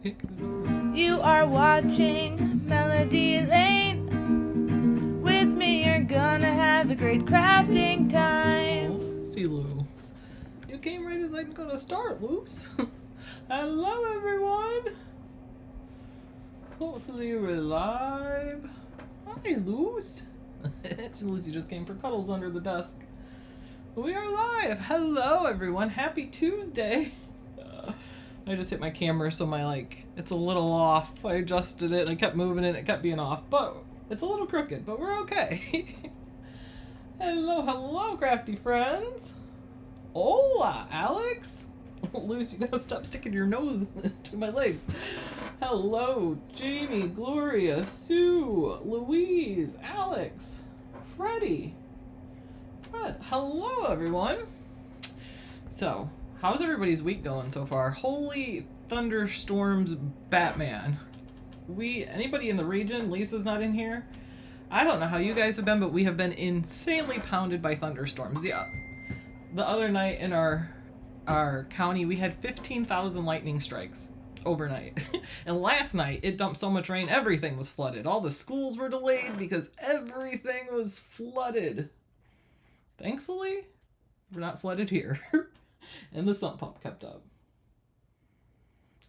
You are watching Melody Lane. With me, you're gonna have a great crafting time. Oh, see, Lou. You came right as I'm gonna start, Luce. Hello, everyone. Hopefully you're alive. Hi, Luce. Lucy just came for cuddles under the desk. We are live. Hello, everyone. Happy Tuesday. I just hit my camera, so it's a little off. I adjusted it, and I kept moving it, and it kept being off, but it's a little crooked, but we're okay. Hello, crafty friends. Hola, Alex. Lucy, you gotta stop sticking your nose to my legs. Hello, Jamie, Gloria, Sue, Louise, Alex, Freddie. Fred. Hello, everyone. So, how's everybody's week going so far? Holy thunderstorms, Batman. Anybody in the region? Lisa's not in here. I don't know how you guys have been, but we have been insanely pounded by thunderstorms. Yeah. The other night in our county, we had 15,000 lightning strikes overnight. And last night, it dumped so much rain, everything was flooded. All the schools were delayed because everything was flooded. Thankfully, we're not flooded here. And the sump pump kept up.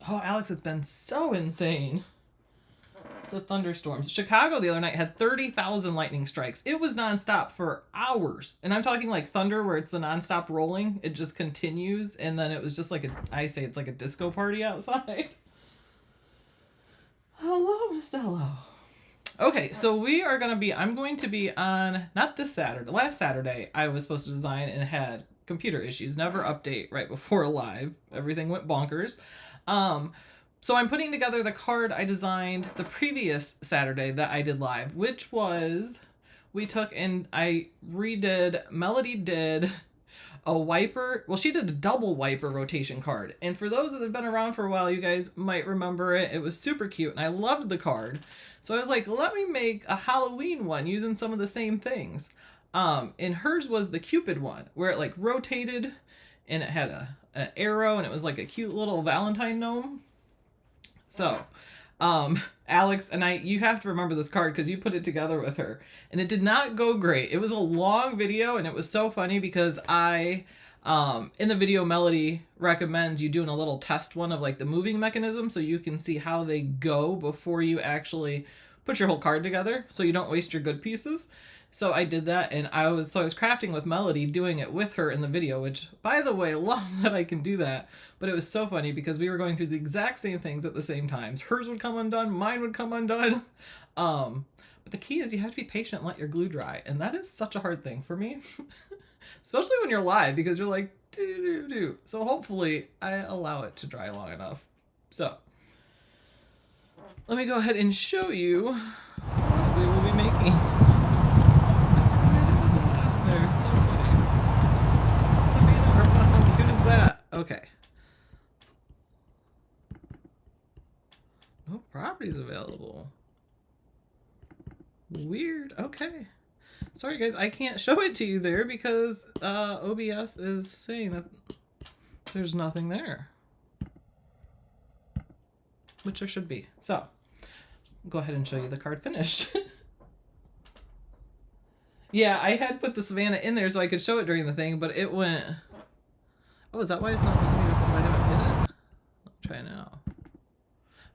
Oh, Alex, it's been so insane. The thunderstorms. Chicago the other night had 30,000 lightning strikes. It was nonstop for hours. And I'm talking like thunder where it's the nonstop rolling. It just continues. And then it was just like it's like a disco party outside. Hello, Miss Dello. Okay, so I'm going to be on, not this Saturday, last Saturday I was supposed to design and had computer issues. Never update right before live. Everything went bonkers. So I'm putting together the card I designed the previous Saturday that I did live, which was, Melody did a wiper, she did a double wiper rotation card. And for those that have been around for a while, you guys might remember it. It was super cute and I loved the card. So I was like, let me make a Halloween one using some of the same things. And hers was the Cupid one, where it rotated and it had an arrow and it was like a cute little Valentine gnome. So, Alex and you have to remember this card because you put it together with her and it did not go great. It was a long video and it was so funny because in the video, Melody recommends you doing a little test one of the moving mechanism so you can see how they go before you actually put your whole card together so you don't waste your good pieces. So I did that and I was crafting with Melody, doing it with her in the video, which, by the way, love that I can do that. But it was so funny because we were going through the exact same things at the same times. Hers would come undone, mine would come undone. But the key is you have to be patient and let your glue dry. And that is such a hard thing for me, especially when you're live because you're like, do. So hopefully I allow it to dry long enough. So let me go ahead and show you what we will be making. Okay. No properties available. Weird. Okay. Sorry, guys. I can't show it to you there because OBS is saying that there's nothing there. Which there should be. So, I'll go ahead and show you the card finished. Yeah, I had put the Savannah in there so I could show it during the thing, but it went... Oh, is that why it's not letting me? Just because I haven't hit it? I'll try now.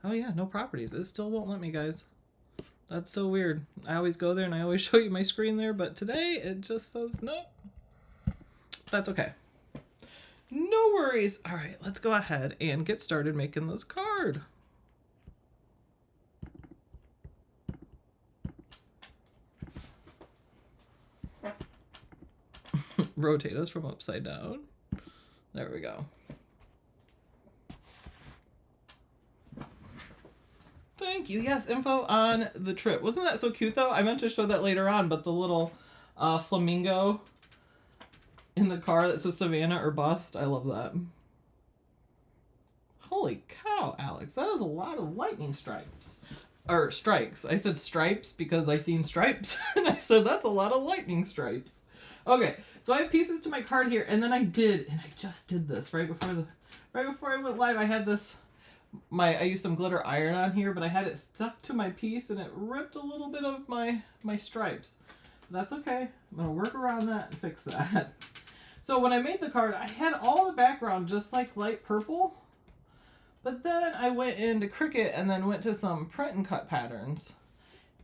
Oh yeah, no properties. It still won't let me, guys. That's so weird. I always go there and I always show you my screen there, but today it just says nope. That's okay. No worries. All right, let's go ahead and get started making this card. Rotate us from upside down. There we go. Thank you. Yes, info on the trip. Wasn't that so cute, though? I meant to show that later on, but the little flamingo in the car that says Savannah or bust. I love that. Holy cow, Alex. That is a lot of lightning stripes. Or strikes. I said stripes because I seen stripes. And I said that's a lot of lightning stripes. Okay, so I have pieces to my card here, and then I just did this right before I went live. I had this I used some glitter iron on here, but I had it stuck to my piece and it ripped a little bit of my stripes. That's okay. I'm gonna work around that and fix that. So when I made the card, I had all the background just like light purple, but then I went into Cricut and then went to some print and cut patterns.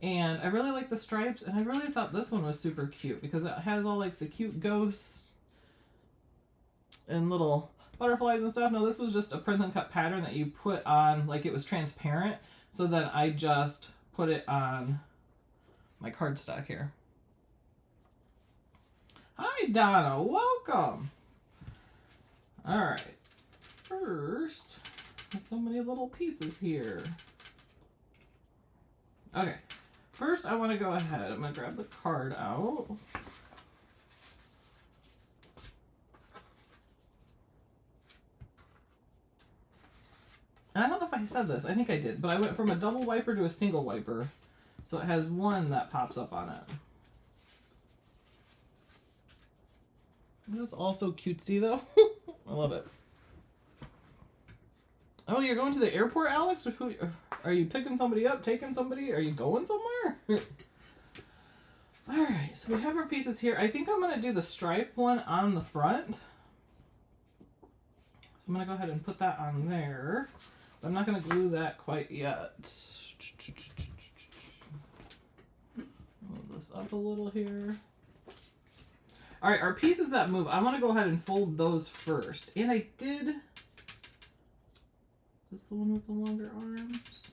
And I really like the stripes, and I really thought this one was super cute because it has all like the cute ghosts and little butterflies and stuff. Now this was just a print and cut pattern that you put on, like it was transparent. So then I just put it on my cardstock here. Hi Donna, welcome. All right, first, there's so many little pieces here. Okay, first I want to go ahead, I'm gonna grab the card out. And I don't know if I said this, I think I did, but I went from a double wiper to a single wiper. So it has one that pops up on it. This is also cutesy though. I love it. Oh, you're going to the airport, Alex? Or who, are you picking somebody up, taking somebody? Are you going somewhere? Alright, so we have our pieces here. I think I'm going to do the stripe one on the front. So I'm going to go ahead and put that on there. But I'm not going to glue that quite yet. Move this up a little here. All right, our pieces that move, I want to go ahead and fold those first. And I did... Is this the one with the longer arms?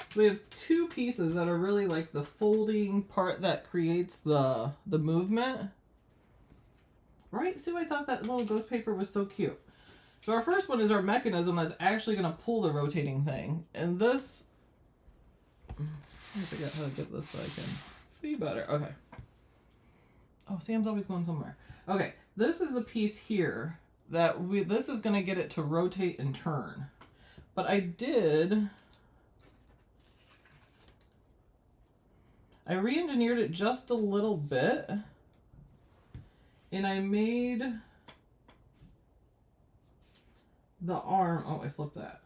So we have two pieces that are really like the folding part that creates the movement. Right, Sue? I thought that little ghost paper was so cute. So our first one is our mechanism that's actually going to pull the rotating thing. And this... I forget how to get this so I can see better. Okay. Oh, Sam's always going somewhere. Okay, this is the piece here that this is going to get it to rotate and turn. But I re-engineered it just a little bit. And I made the arm, oh, I flipped that.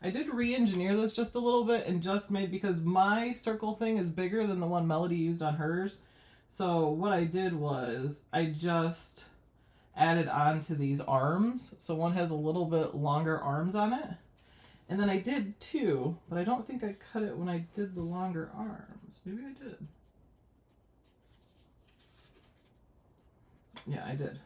I did re-engineer this just a little bit and just made, because my circle thing is bigger than the one Melody used on hers. So what I did was I just added on to these arms. So one has a little bit longer arms on it. And then I did two, but I don't think I cut it when I did the longer arms. Maybe I did. Yeah, I did.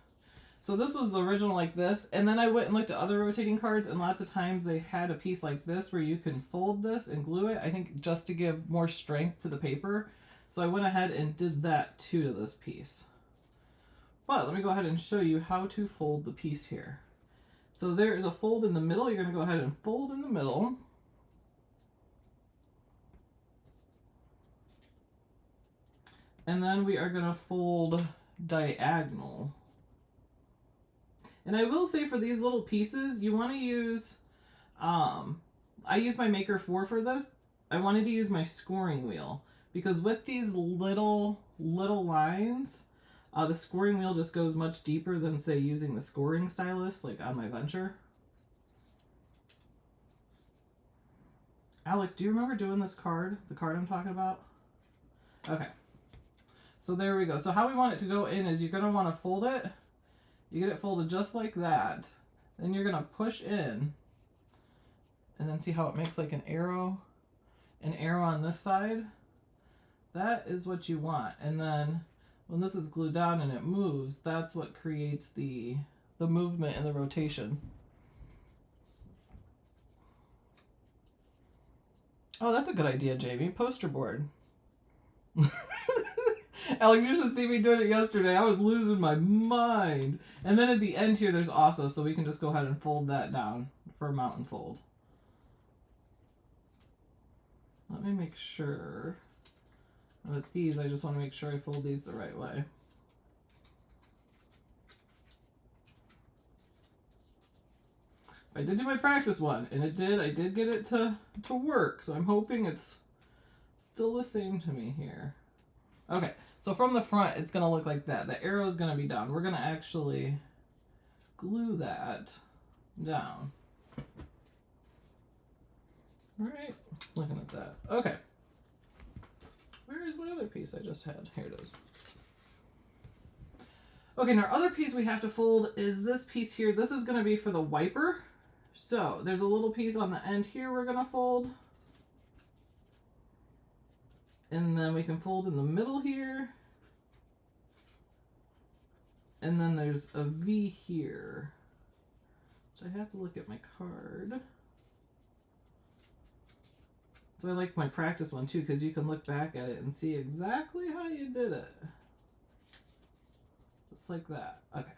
So this was the original like this, and then I went and looked at other rotating cards, and lots of times they had a piece like this where you can fold this and glue it, I think just to give more strength to the paper. So I went ahead and did that too to this piece. But let me go ahead and show you how to fold the piece here. So there is a fold in the middle. You're going to go ahead and fold in the middle. And then we are going to fold diagonal. And I will say for these little pieces, you want to use, I use my Maker 4 for this. I wanted to use my scoring wheel because with these little lines, the scoring wheel just goes much deeper than, say, using the scoring stylus like on my Venture. Alex, do you remember doing this card, the card I'm talking about? Okay. So there we go. So how we want it to go in is you're going to want to fold it. You get it folded just like that. Then you're going to push in. And then see how it makes like an arrow on this side? That is what you want. And then when this is glued down and it moves, that's what creates the movement and the rotation. Oh, that's a good idea, Jamie. Poster board. Alex, you should see me doing it yesterday. I was losing my mind. And then at the end here, there's also, so we can just go ahead and fold that down for a mountain fold. Let me make sure. With these, I just want to make sure I fold these the right way. I did do my practice one, and I did get it to work, so I'm hoping it's still the same to me here. Okay, so from the front, it's going to look like that. The arrow is going to be down. We're going to actually glue that down. Alright, looking at that. Okay. Where is my other piece I just had? Here it is. Okay, and our other piece we have to fold is this piece here. This is going to be for the wiper. So there's a little piece on the end here we're going to fold. And then we can fold in the middle here. And then there's a V here. So I have to look at my card. So I like my practice one too, because you can look back at it and see exactly how you did it. Just like that. Okay.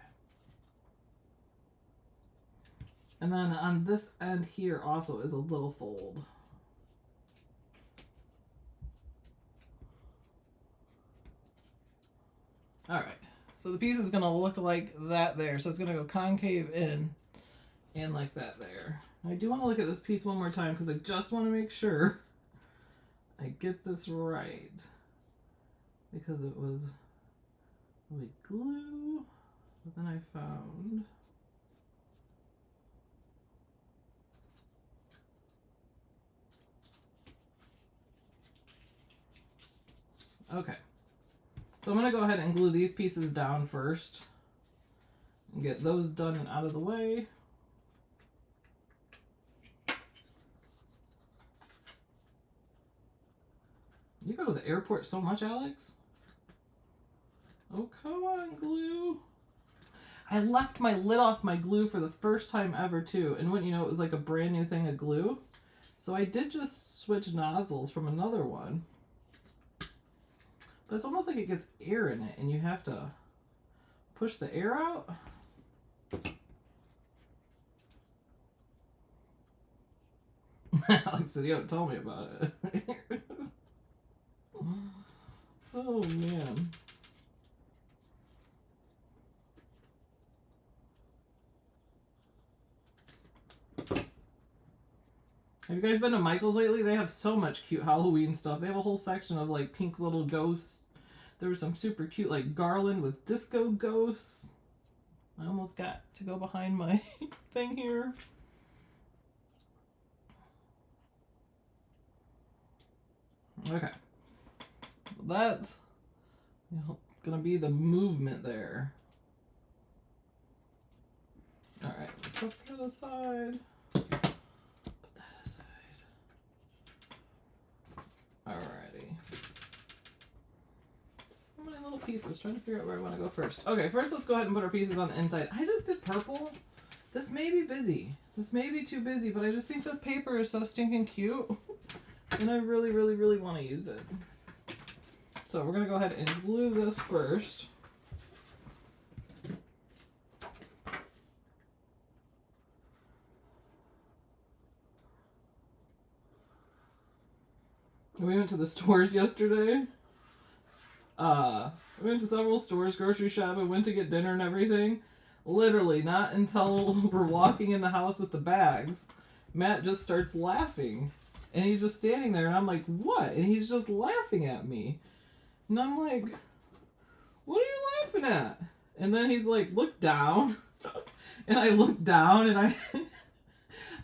And then on this end here also is a little fold. Alright. So the piece is going to look like that there. So it's going to go concave in and like that there. I do want to look at this piece one more time because I just want to make sure I get this right. Because it was really glue. But then I found... Okay. So I'm going to go ahead and glue these pieces down first. And get those done and out of the way. You go to the airport so much, Alex? Oh, come on, glue. I left my lid off my glue for the first time ever, too. And wouldn't you know, it was like a brand new thing of glue. So I did just switch nozzles from another one. But it's almost like it gets air in it, and you have to push the air out. Alex said, you don't tell me about it. Oh, man. Have you guys been to Michael's lately? They have so much cute Halloween stuff. They have a whole section of like pink little ghosts. There was some super cute like garland with disco ghosts. I almost got to go behind my thing here. Okay. That's gonna be the movement there. Alright, let's put that aside. Alrighty. So many little pieces. Trying to figure out where I want to go first. Okay, first let's go ahead and put our pieces on the inside. I just did purple. This may be busy. This may be too busy, but I just think this paper is so stinking cute. And I really, really, really want to use it. So we're going to go ahead and glue this first. We went to the stores yesterday. We went to several stores, grocery shopping, went to get dinner and everything. Literally, not until we're walking in the house with the bags, Matt just starts laughing. And he's just standing there, and I'm like, what? And he's just laughing at me. And I'm like, what are you laughing at? And then he's like, look down. And I looked down, and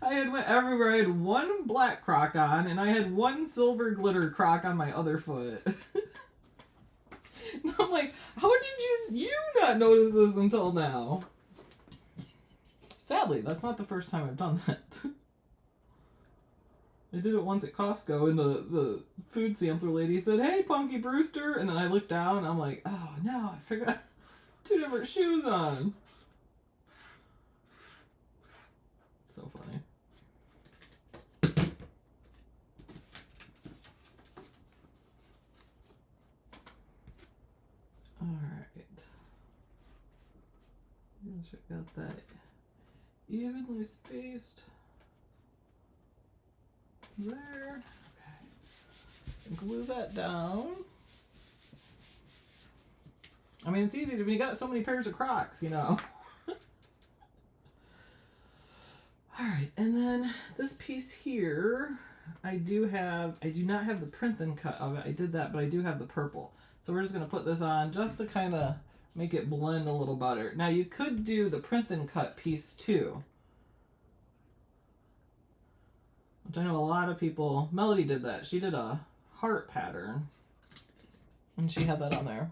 I had went everywhere. I had one black Croc on, and I had one silver glitter Croc on my other foot. And I'm like, how did you not notice this until now? Sadly, that's not the first time I've done that. I did it once at Costco, and the food sampler lady said, hey, Punky Brewster. And then I looked down, and I'm like, oh, no, I forgot 2 different shoes on. So funny. Alright. Check out that evenly spaced. There. Okay. Glue that down. I mean, it's easy when you got so many pairs of Crocs, you know. Alright, and then this piece here, I do not have the print and cut of it. I did that, but I do have the purple. So we're just going to put this on just to kind of make it blend a little better. Now you could do the print and cut piece too. which I know a lot of people, Melody did that. She did a heart pattern and she had that on there.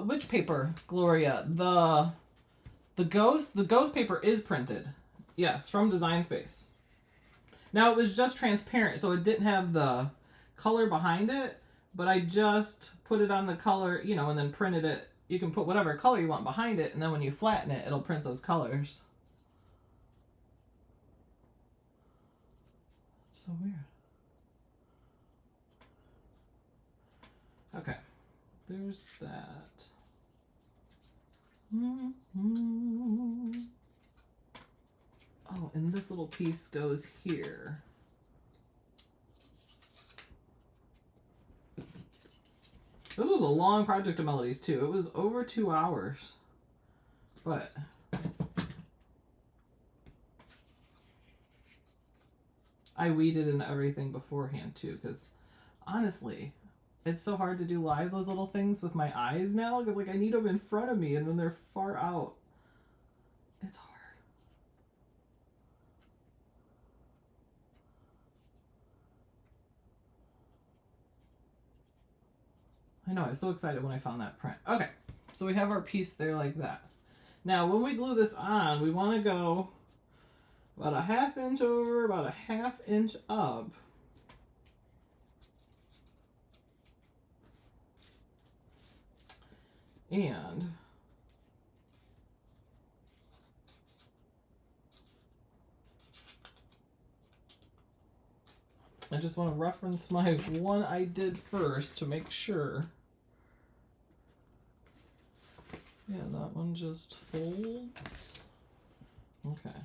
Which paper, Gloria? The ghost paper is printed. Yes, from Design Space. Now it was just transparent, so it didn't have the color behind it, but I just put it on the color, you know, and then printed it. You can put whatever color you want behind it, and then when you flatten it, it'll print those colors. So weird. Okay, there's that. Oh, and this little piece goes here. This was a long project of Melody's too. It was over 2 hours. But I weeded in everything beforehand too, because honestly, it's so hard to do live those little things with my eyes now, because like I need them in front of me, and when they're far out, it's hard. I know, I was so excited when I found that print. Okay, so we have our piece there like that. Now, when we glue this on, we want to go about a 1/2 inch over, about a 1/2 inch up. And I just want to reference my one I did first to make sure. Yeah, that one just folds. Okay.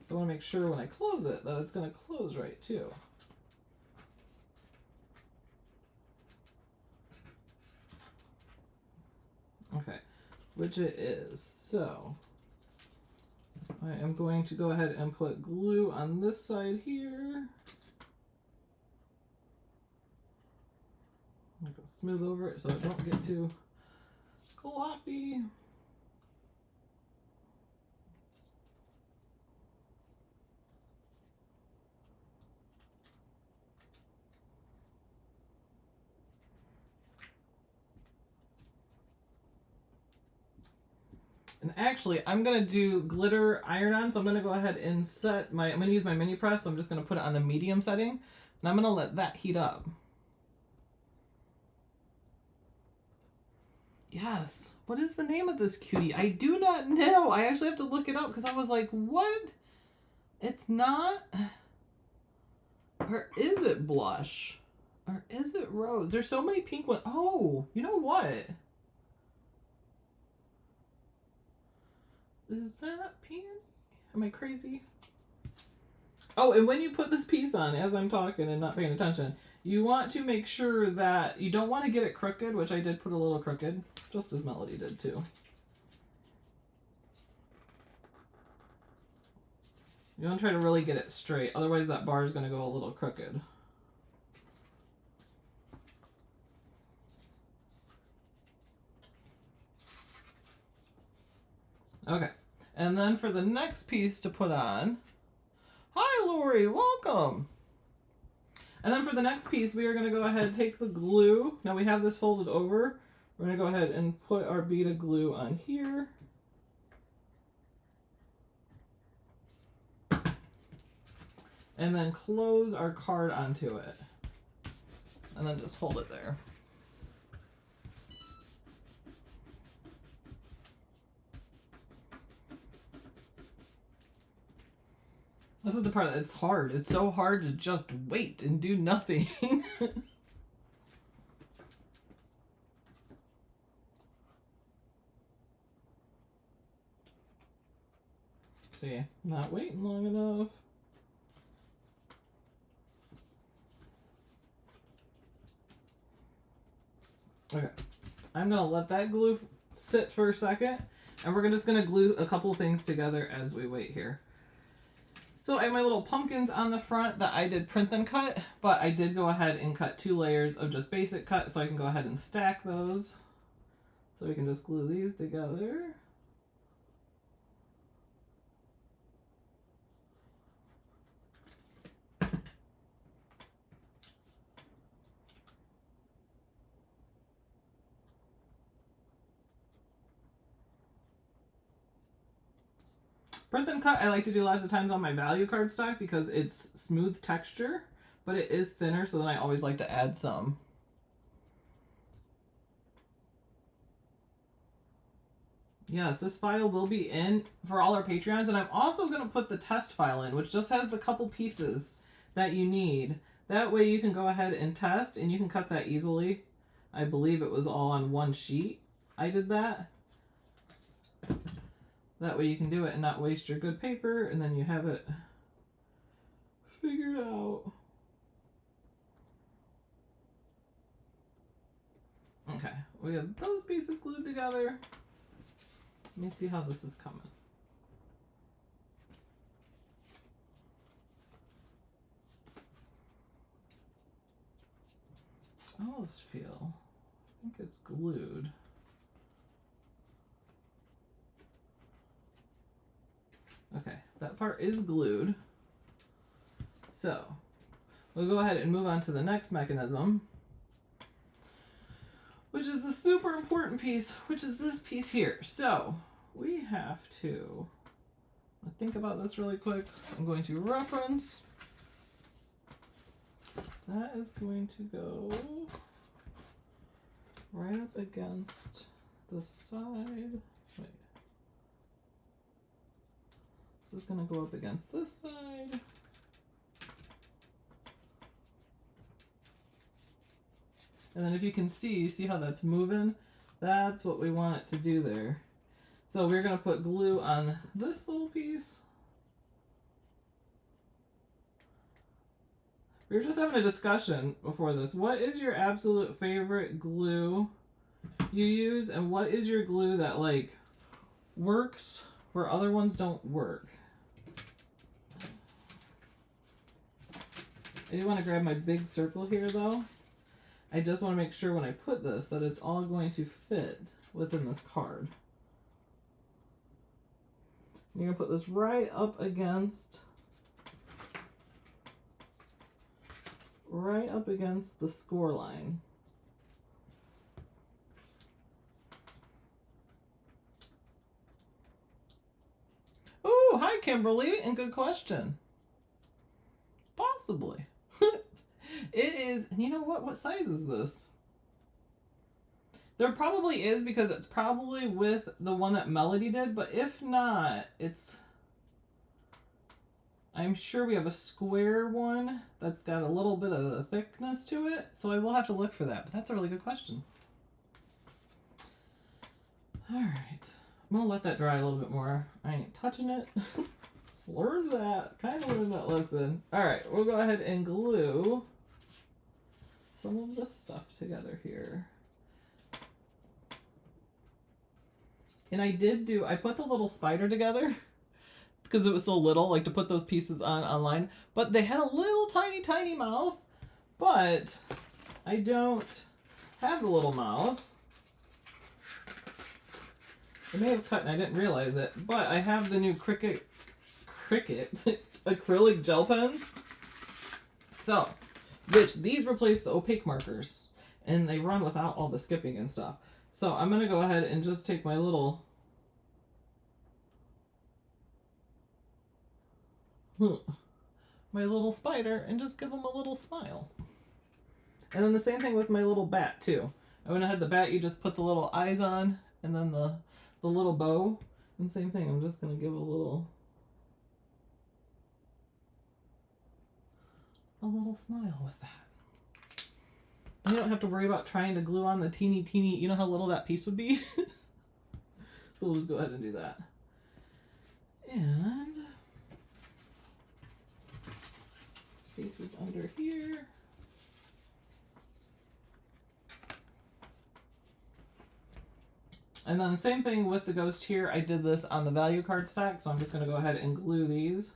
So I want to make sure when I close it that it's going to close right too. Okay, which it is. So I am going to go ahead and put glue on this side here. I'm going to smooth over it so it don't get too gloppy. And actually, I'm going to do glitter iron-on, so I'm going to go ahead and set my, I'm going to use my mini press, so I'm just going to put it on the medium setting, and I'm going to let that heat up. Yes. What is the name of this cutie? I do not know. I actually have to look it up because I was like, what? It's not? Or is it blush? Or is it rose? There's so many pink ones. Oh, you know what? Is that pink? Am I crazy? Oh, and when you put this piece on, as I'm talking and not paying attention, you want to make sure that you don't want to get it crooked, which I did put a little crooked, just as Melody did too. You want to try to really get it straight, otherwise that bar is going to go a little crooked. Okay, and then for the next piece to put on, hi Lori, welcome! And then for the next piece, we are going to go ahead and take the glue. Now we have this folded over. We're going to go ahead and put our bead of glue on here. And then close our card onto it. And then just hold it there. This is the part that's hard. It's so hard to just wait and do nothing. See, not waiting long enough. Okay, I'm gonna let that glue sit for a second, and we're just gonna glue a couple things together as we wait here. So I have my little pumpkins on the front that I did print and cut, but I did go ahead and cut 2 layers of just basic cut so I can go ahead and stack those. So we can just glue these together. Print and cut I like to do lots of times on my value cardstock because it's smooth texture, but it is thinner, so then I always like to add some. Yes, this file will be in for all our Patreons, and I'm also going to put the test file in, which just has the couple pieces that you need. That way you can go ahead and test, and you can cut that easily. I believe it was all on one sheet. I did that. That way you can do it and not waste your good paper, and then you have it figured out. Okay, we have those pieces glued together. Let me see how this is coming. I almost feel, I think it's glued. Okay, that part is glued. So, we'll go ahead and move on to the next mechanism, which is the super important piece, which is this piece here. So, we have to think about this really quick. I'm going to reference. That is going to go right up against the side. Wait. So it's going to go up against this side. And then if you can see how that's moving? That's what we want it to do there. So we're going to put glue on this little piece. We were just having a discussion before this. What is your absolute favorite glue you use? And what is your glue that like works where other ones don't work? I do want to grab my big circle here though. I just want to make sure when I put this that it's all going to fit within this card. You're going to put this right up against the score line. Oh, hi Kimberly, and good question. Possibly. It is, and you know what size is this? There probably is because it's probably with the one that Melody did, but if not, I'm sure we have a square one that's got a little bit of a thickness to it, so I will have to look for that, but that's a really good question. All right, I'm gonna let that dry a little bit more. I ain't touching it. Learn that, kind of learned that lesson. All right, we'll go ahead and glue some of this stuff together here. And I put the little spider together because it was so little, like to put those pieces on online, but they had a little tiny mouth, but I don't have the little mouth. I may have cut and I didn't realize it, but I have the new Cricut acrylic gel pens. So, which these replace the opaque markers and they run without all the skipping and stuff. So I'm going to go ahead and just take my little spider and just give them a little smile. And then the same thing with my little bat too. I went ahead, the bat you just put the little eyes on and then the little bow. And same thing, I'm just going to give a little smile with that. And you don't have to worry about trying to glue on the teeny, you know how little that piece would be? So we'll just go ahead and do that. And this piece is under here. And then the same thing with the ghost here. I did this on the value card stack, so I'm just going to go ahead and glue these.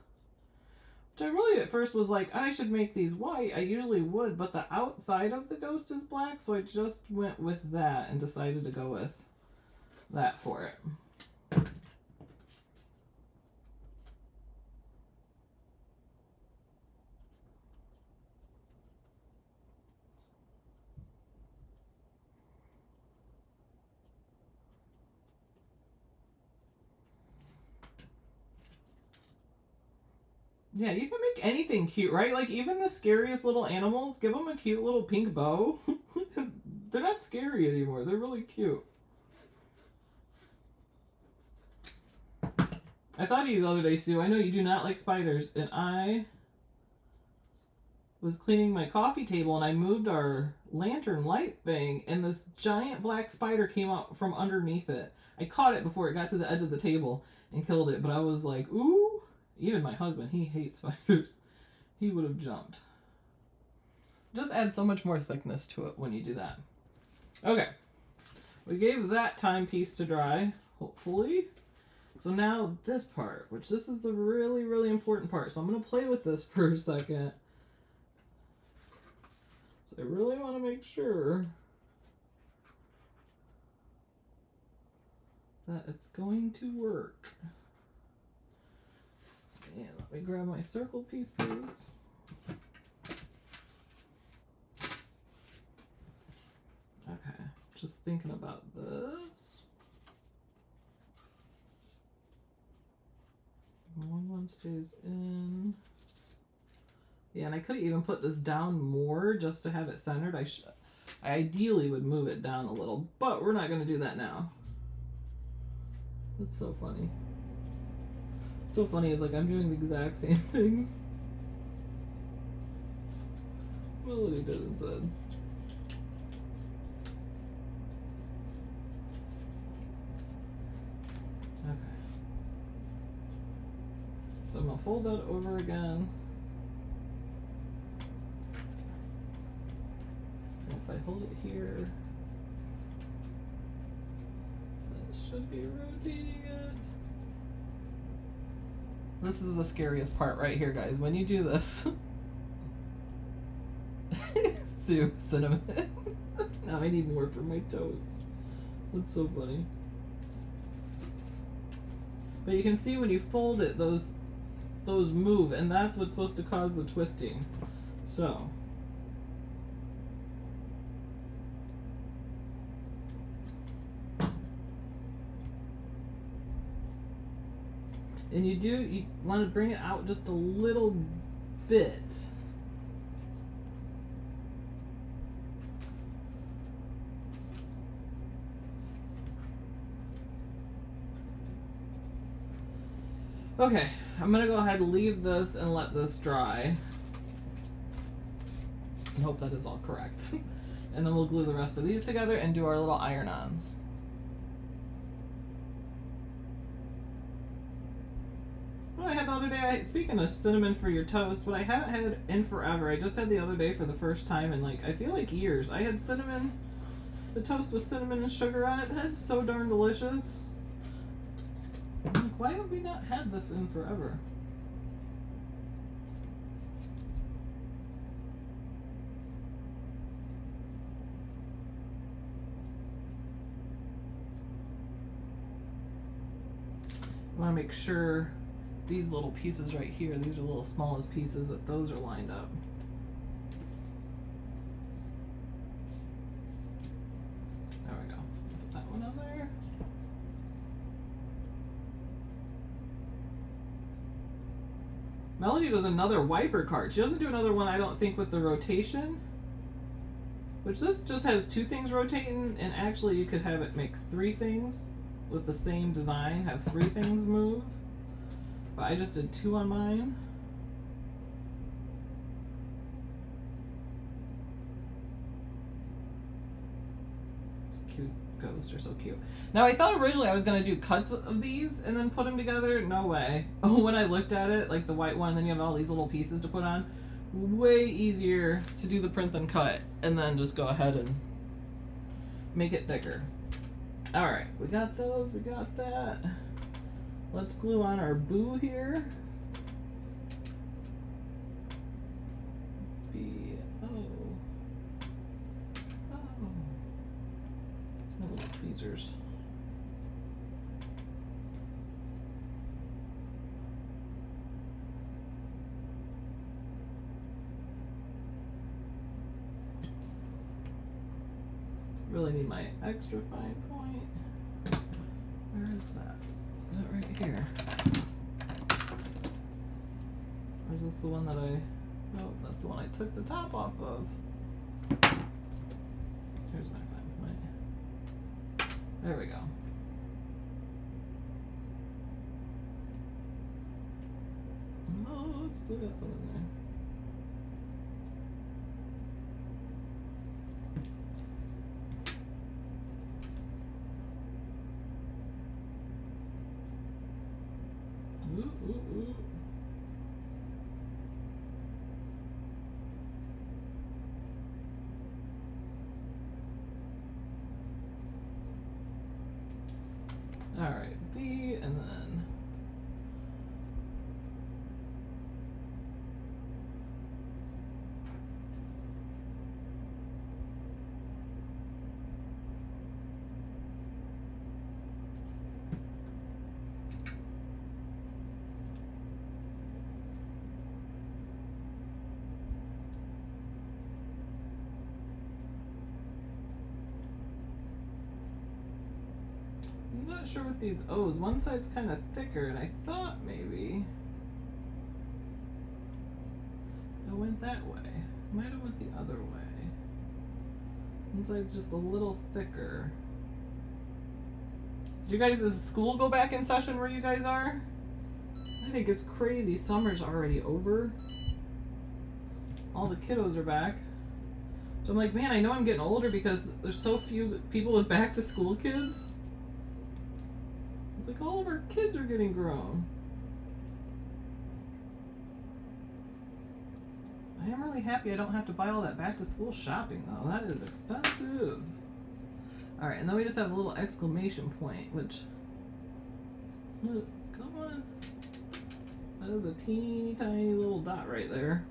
Which I really at first was like, I should make these white. I usually would, but the outside of the ghost is black, so I just went with that and decided to go with that for it. Yeah, you can make anything cute, right? Like even the scariest little animals, give them a cute little pink bow. They're not scary anymore. They're really cute. I thought of you the other day, Sue. I know you do not like spiders, and I was cleaning my coffee table and I moved our lantern light thing, and this giant black spider came out from underneath it. I caught it before it got to the edge of the table and killed it, but I was like, ooh. Even my husband, he hates spiders. He would have jumped. Just add so much more thickness to it when you do that. Okay. We gave that timepiece to dry, hopefully. So now this part, which this is the really, really important part. So I'm going to play with this for a second. So I really want to make sure that it's going to work. And let me grab my circle pieces. Okay, just thinking about this. One stays in. Yeah, and I could even put this down more just to have it centered. I ideally would move it down a little, but we're not going to do that now. That's so funny. So funny, it's like I'm doing the exact same things Melody did instead. Okay. So I'm gonna fold that over again. And if I hold it here, that should be rotating it. This is the scariest part right here, guys. When you do this. Sue, cinnamon. Now I need more for my toes. That's so funny. But you can see when you fold it, those move, and that's what's supposed to cause the twisting. So. And you want to bring it out just a little bit. Okay, I'm gonna go ahead and leave this and let this dry. I hope that is all correct. And then we'll glue the rest of these together and do our little iron-ons. What I had the other day, speaking of cinnamon for your toast, what I haven't had in forever, I just had the other day for the first time in like, I feel like years. I had cinnamon, the toast with cinnamon and sugar on it. That is so darn delicious. I'm like, why have we not had this in forever? I want to make sure these little pieces right here, these are the little smallest pieces, that those are lined up. There we go. Put that one on there. Melody does another wiper card. She doesn't do another one, I don't think, with the rotation. Which this just has 2 things rotating, and actually you could have it make 3 things with the same design, have 3 things move. But I just did 2 on mine. It's cute. Ghosts are so cute. Now I thought originally I was going to do cuts of these and then put them together. No way. Oh, when I looked at it, like the white one, and then you have all these little pieces to put on. Way easier to do the print than cut, and then just go ahead and make it thicker. Alright, we got those, we got that. Let's glue on our boo here. B-O. Oh. My little tweezers. Really need my extra fine point. Where is that? Is it right here? this the one that oh, that's the one I took the top off of. Here's my find point. There we go. Oh, it's still got some in there. Ooh, ooh, ooh. All right, B, and then I'm not sure with these O's. One side's kind of thicker, and I thought maybe it went that way. Might have went the other way. One side's just a little thicker. Did you guys' school go back in session where you guys are? I think it's crazy. Summer's already over. All the kiddos are back. So I'm like, man, I know I'm getting older because there's so few people with back to school kids. It's like all of our kids are getting grown. I am really happy I don't have to buy all that back to school shopping though. That is expensive. Alright, and then we just have a little exclamation point, which, come on. That is a teeny tiny little dot right there.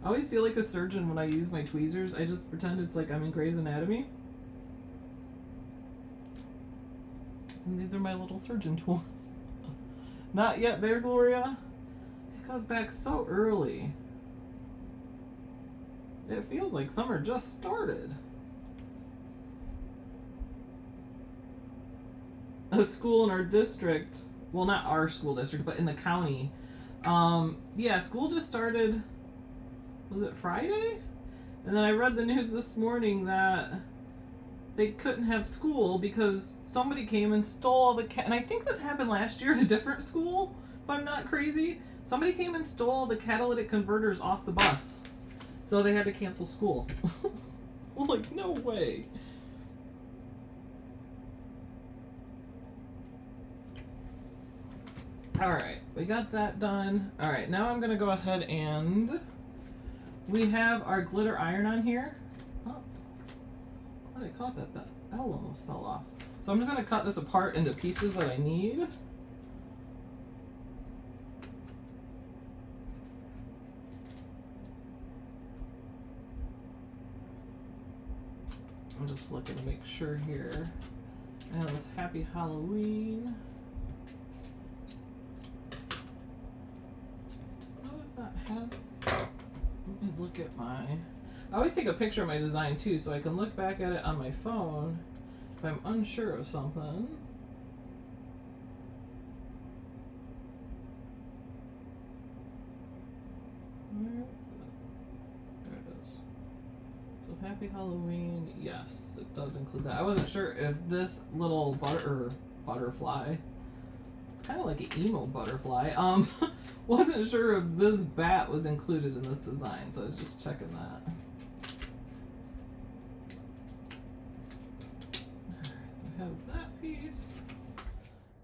I always feel like a surgeon when I use my tweezers. I just pretend it's like I'm in Grey's Anatomy. And these are my little surgeon tools. Not yet there, Gloria. It goes back so early. It feels like summer just started. A school in our district, well, not our school district, but in the county. Yeah, school just started. Was it Friday? And then I read the news this morning that they couldn't have school because somebody came and stole all the and I think this happened last year at a different school, if I'm not crazy. Somebody came and stole all the catalytic converters off the bus. So they had to cancel school. I was like, no way. Alright, we got that done. Alright, now I'm gonna go ahead and we have our glitter iron on here. Oh, glad I caught that. That L almost fell off. So I'm just going to cut this apart into pieces that I need. I'm just looking to make sure here. I have this Happy Halloween. I don't know if that has... Let me look at my... I always take a picture of my design too so I can look back at it on my phone if I'm unsure of something. There it is. So Happy Halloween, yes, it does include that. I wasn't sure if this little butterfly, kind of like an emo butterfly, wasn't sure if this bat was included in this design, so I was just checking that. Alright, so I have that piece.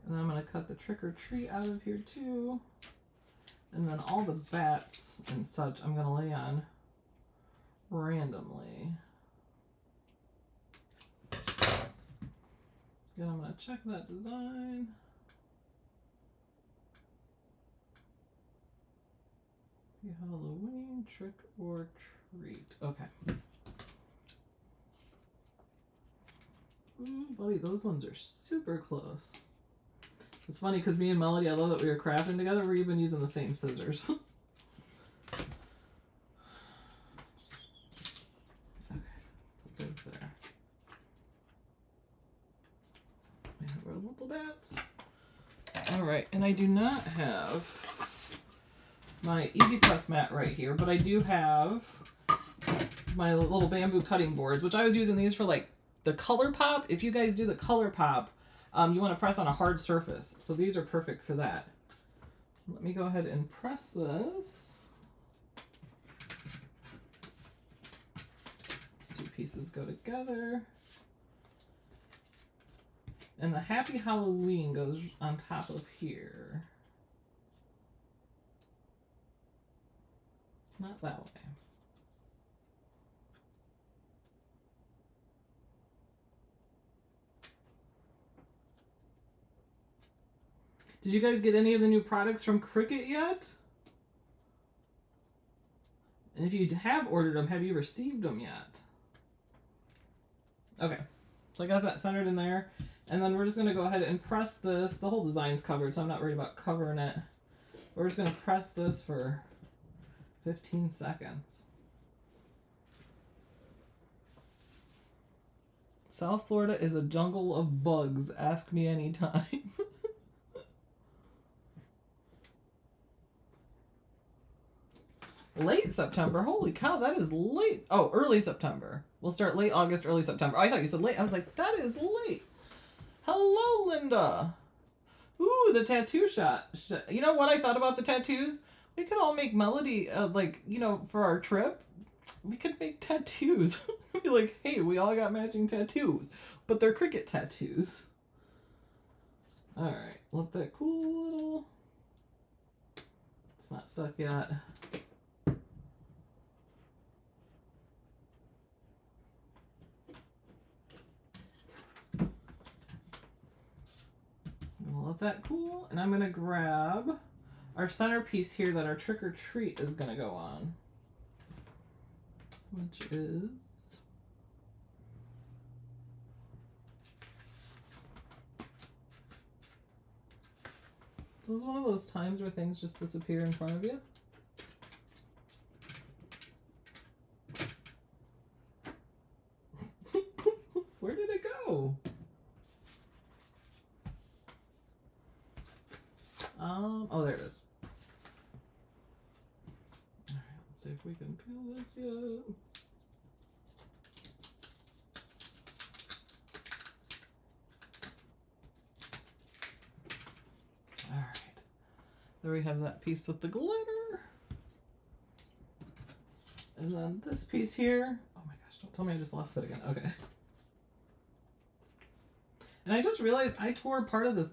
And then I'm going to cut the trick or treat out of here too. And then all the bats and such I'm going to lay on randomly. Again, I'm going to check that design. Halloween trick or treat. Okay. Ooh, buddy, those ones are super close. It's funny because me and Melody, I love that we were crafting together. We're even using the same scissors. Okay, put those there. bats. All right, and I do not have my Easy Press mat right here, but I do have my little bamboo cutting boards, which I was using these for like the color pop. If you guys do the color pop, you want to press on a hard surface. So these are perfect for that. Let me go ahead and press this. These two pieces go together. And the Happy Halloween goes on top of here. Not that way. Did you guys get any of the new products from Cricut yet? And if you have ordered them, have you received them yet? Okay, so I got that centered in there. And then we're just going to go ahead and press this. The whole design's covered, so I'm not worried about covering it. We're just going to press this for 15 seconds. South Florida is a jungle of bugs. Ask me anytime. Late September. Holy cow, that is late. Oh, early September. We'll start late August, early September. I thought you said late. I was like, that is late. Hello, Linda. Ooh, the tattoo shot. You know what I thought about the tattoos? We could all make Melody, like, you know, for our trip. We could make tattoos. Be like, hey, we all got matching tattoos. But they're Cricut tattoos. Alright, let that cool a little. It's not stuck yet. We'll let that cool, and I'm gonna grab our centerpiece here that our trick or treat is gonna go on, which is this is one of those times where things just disappear in front of you. Where did it go? Oh, there it is. Alright, let's see if we can peel this yet. Alright. There we have that piece with the glitter. And then this piece here. Oh my gosh, don't tell me I just lost it again. Okay. And I just realized I tore part of this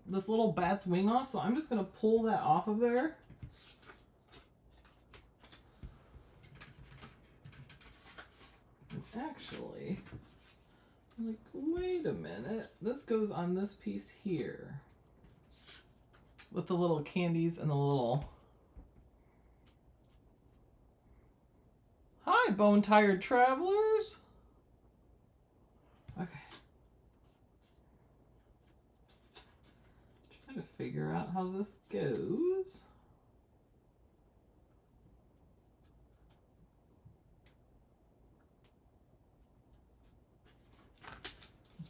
little bat's wing off, so I'm just gonna pull that off of there. And actually, I'm like, wait a minute. This goes on this piece here. With the little candies and the little... Hi, bone-tired travelers! Okay. Trying to figure out how this goes.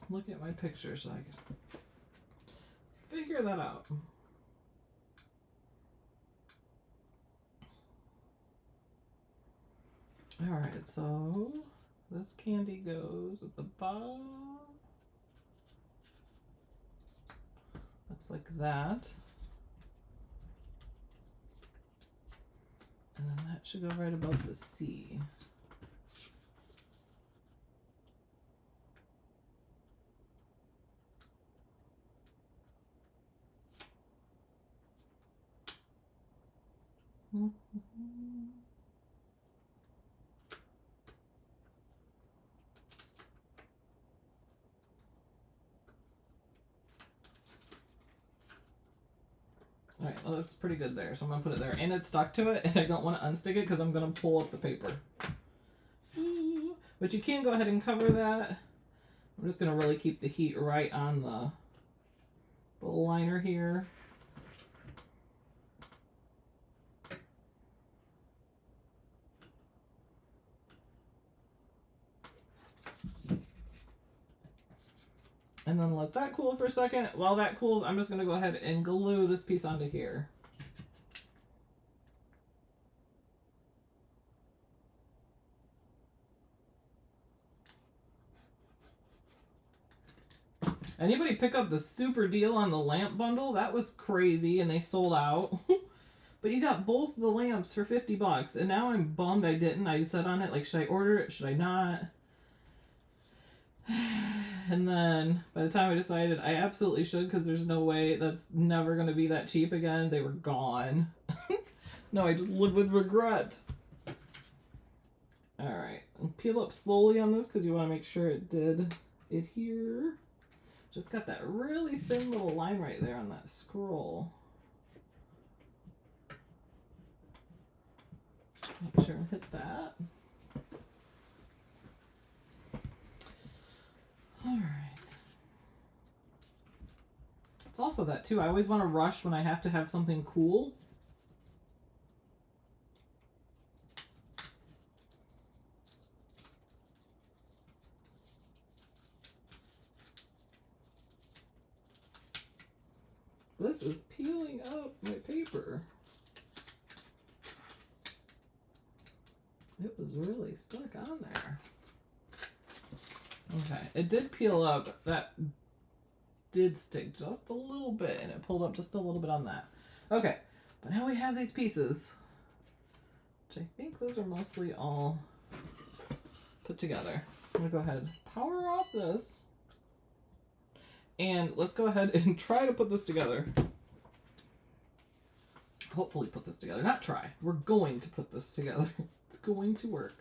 Look at my picture so I can figure that out. Alright, so this candy goes at the bottom. Looks like that. And then that should go right above the C. Alright, well, that's pretty good there, so I'm going to put it there. And it's stuck to it, and I don't want to unstick it because I'm going to pull up the paper. But you can go ahead and cover that. I'm just going to really keep the heat right on the liner here. And then let that cool for a second. While that cools, I'm just going to go ahead and glue this piece onto here. Anybody pick up the super deal on the lamp bundle? That was crazy, and they sold out. But you got both the lamps for $50, and now I'm bummed I didn't. I said on it, like, should I order it? Should I not? And then by the time I decided I absolutely should, because there's no way that's never going to be that cheap again, they were gone. No, I just live with regret. Alright, peel up slowly on this because you want to make sure it did adhere. Just got that really thin little line right there on that scroll. Make sure I hit that. All right. It's also that too. I always want to rush when I have to have something cool. This is peeling up my paper. It was really stuck on there. Okay, it did peel up. That did stick just a little bit, and it pulled up just a little bit on that. Okay, but now we have these pieces, which I think those are mostly all put together. I'm gonna go ahead and power off this, and let's go ahead and try to put this together. Hopefully put this together. Not try. We're going to put this together. It's going to work.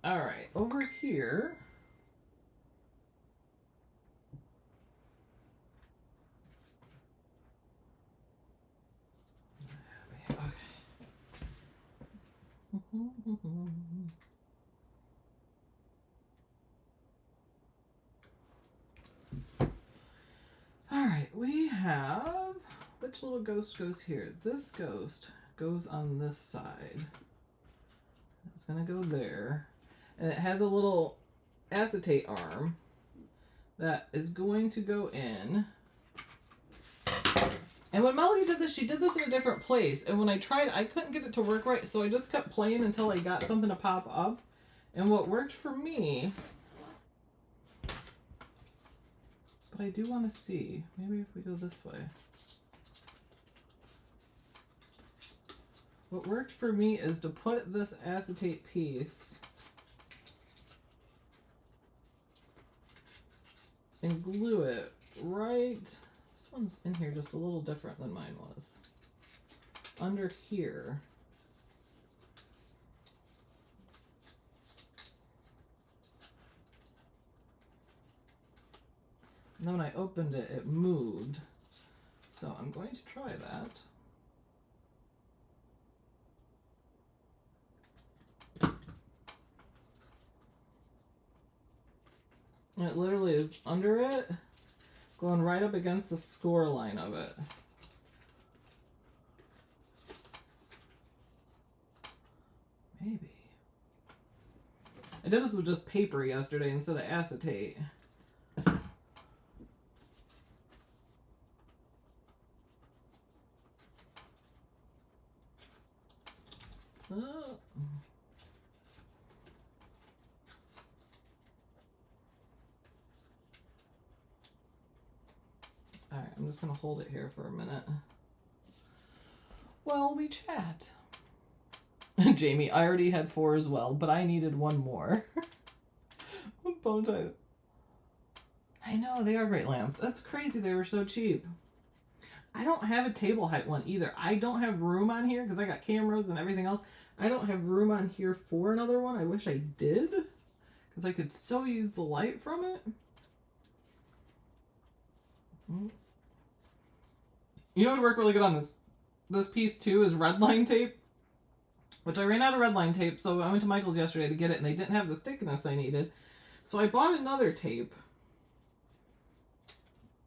All right, over here. Okay. All right, we have, which little ghost goes here? This ghost goes on this side. It's gonna go there. And it has a little acetate arm that is going to go in. And when Melody did this, she did this in a different place. And when I tried, I couldn't get it to work right, so I just kept playing until I got something to pop up. And what worked for me, but I do want to see, maybe if we go this way. What worked for me is to put this acetate piece and glue it right, this one's in here just a little different than mine was, under here. And then when I opened it, it moved. So I'm going to try that. And it literally is under it, going right up against the score line of it. Maybe. I did this with just paper yesterday instead of acetate. Oh. Alright, I'm just going to hold it here for a minute while we chat. Jamie, I already had 4 as well, but I needed 1 more. Bone tied. I know, they are great lamps. That's crazy, they were so cheap. I don't have a table height one either. I don't have room on here because I got cameras and everything else. I don't have room on here for another one. I wish I did because I could so use the light from it. You know what would work really good on this piece too is red line tape, which I ran out of red line tape, so I went to Michael's yesterday to get it, and they didn't have the thickness I needed. So I bought another tape.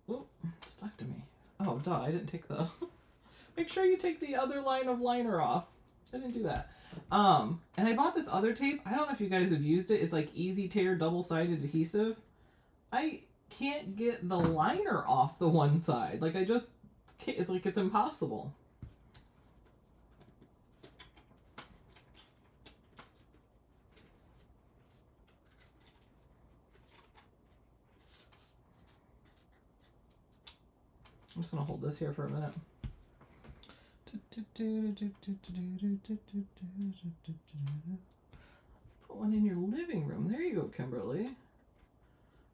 Oh, it stuck to me. Oh, duh, I didn't take the... Make sure you take the other line of liner off. I didn't do that. And I bought this other tape. I don't know if you guys have used it. It's like Easy Tear double-sided adhesive. I can't get the liner off the one side. Like I just can't, it's like it's impossible. I'm just gonna hold this here for a minute. Put one in your living room. There you go, Kimberly.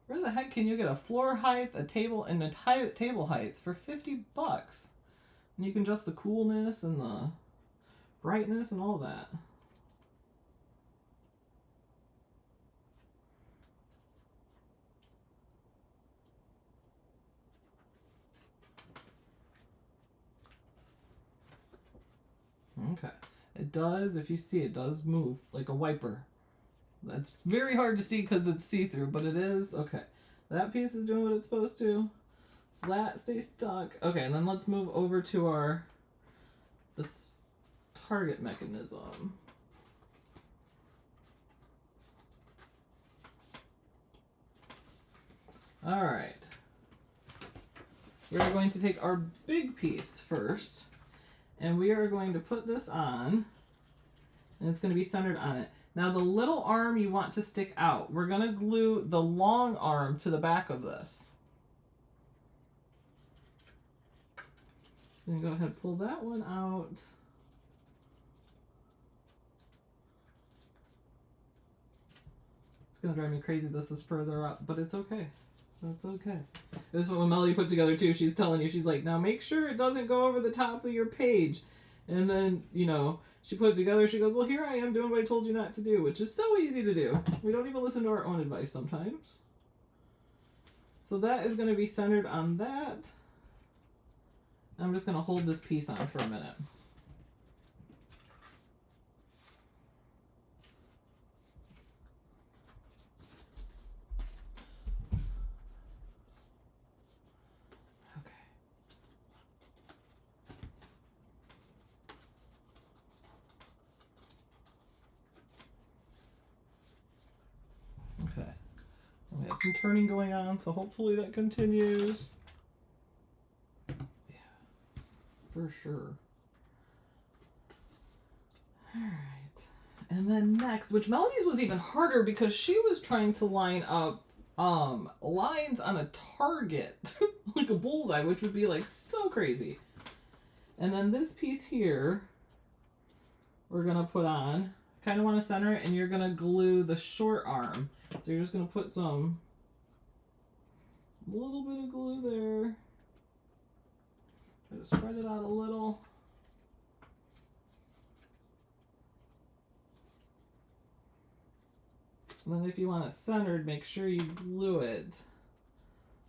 Where the heck can you get a floor height, a table, and a table height for $50? And you can adjust the coolness and the brightness and all that. Okay. It does, if you see, it does move like a wiper. That's very hard to see because it's see-through, but it is. Okay. That piece is doing what it's supposed to. So that stays stuck. Okay, and then let's move over to this target mechanism. All right. We're going to take our big piece first, and we are going to put this on, and it's going to be centered on it. Now the little arm you want to stick out. We're going to glue the long arm to the back of this. So you can go ahead and pull that one out. It's going to drive me crazy this is further up, but it's okay. That's okay. This is what Melody put together too. She's telling you, she's like, now make sure it doesn't go over the top of your page. And then, you know, she put it together. She goes, well, here I am doing what I told you not to do, which is so easy to do. We don't even listen to our own advice sometimes. So that is going to be centered on that. I'm just going to hold this piece on for a minute. Okay. We have some turning going on, so hopefully that continues. Yeah, for sure. Alright. And then next, which Melody's was even harder because she was trying to line up lines on a target, like a bullseye, which would be like so crazy. And then this piece here, we're going to put on. Kind of want to center it, and you're going to glue the short arm. So you're just going to put a little bit of glue there. Try to spread it out a little. And then if you want it centered, make sure you glue it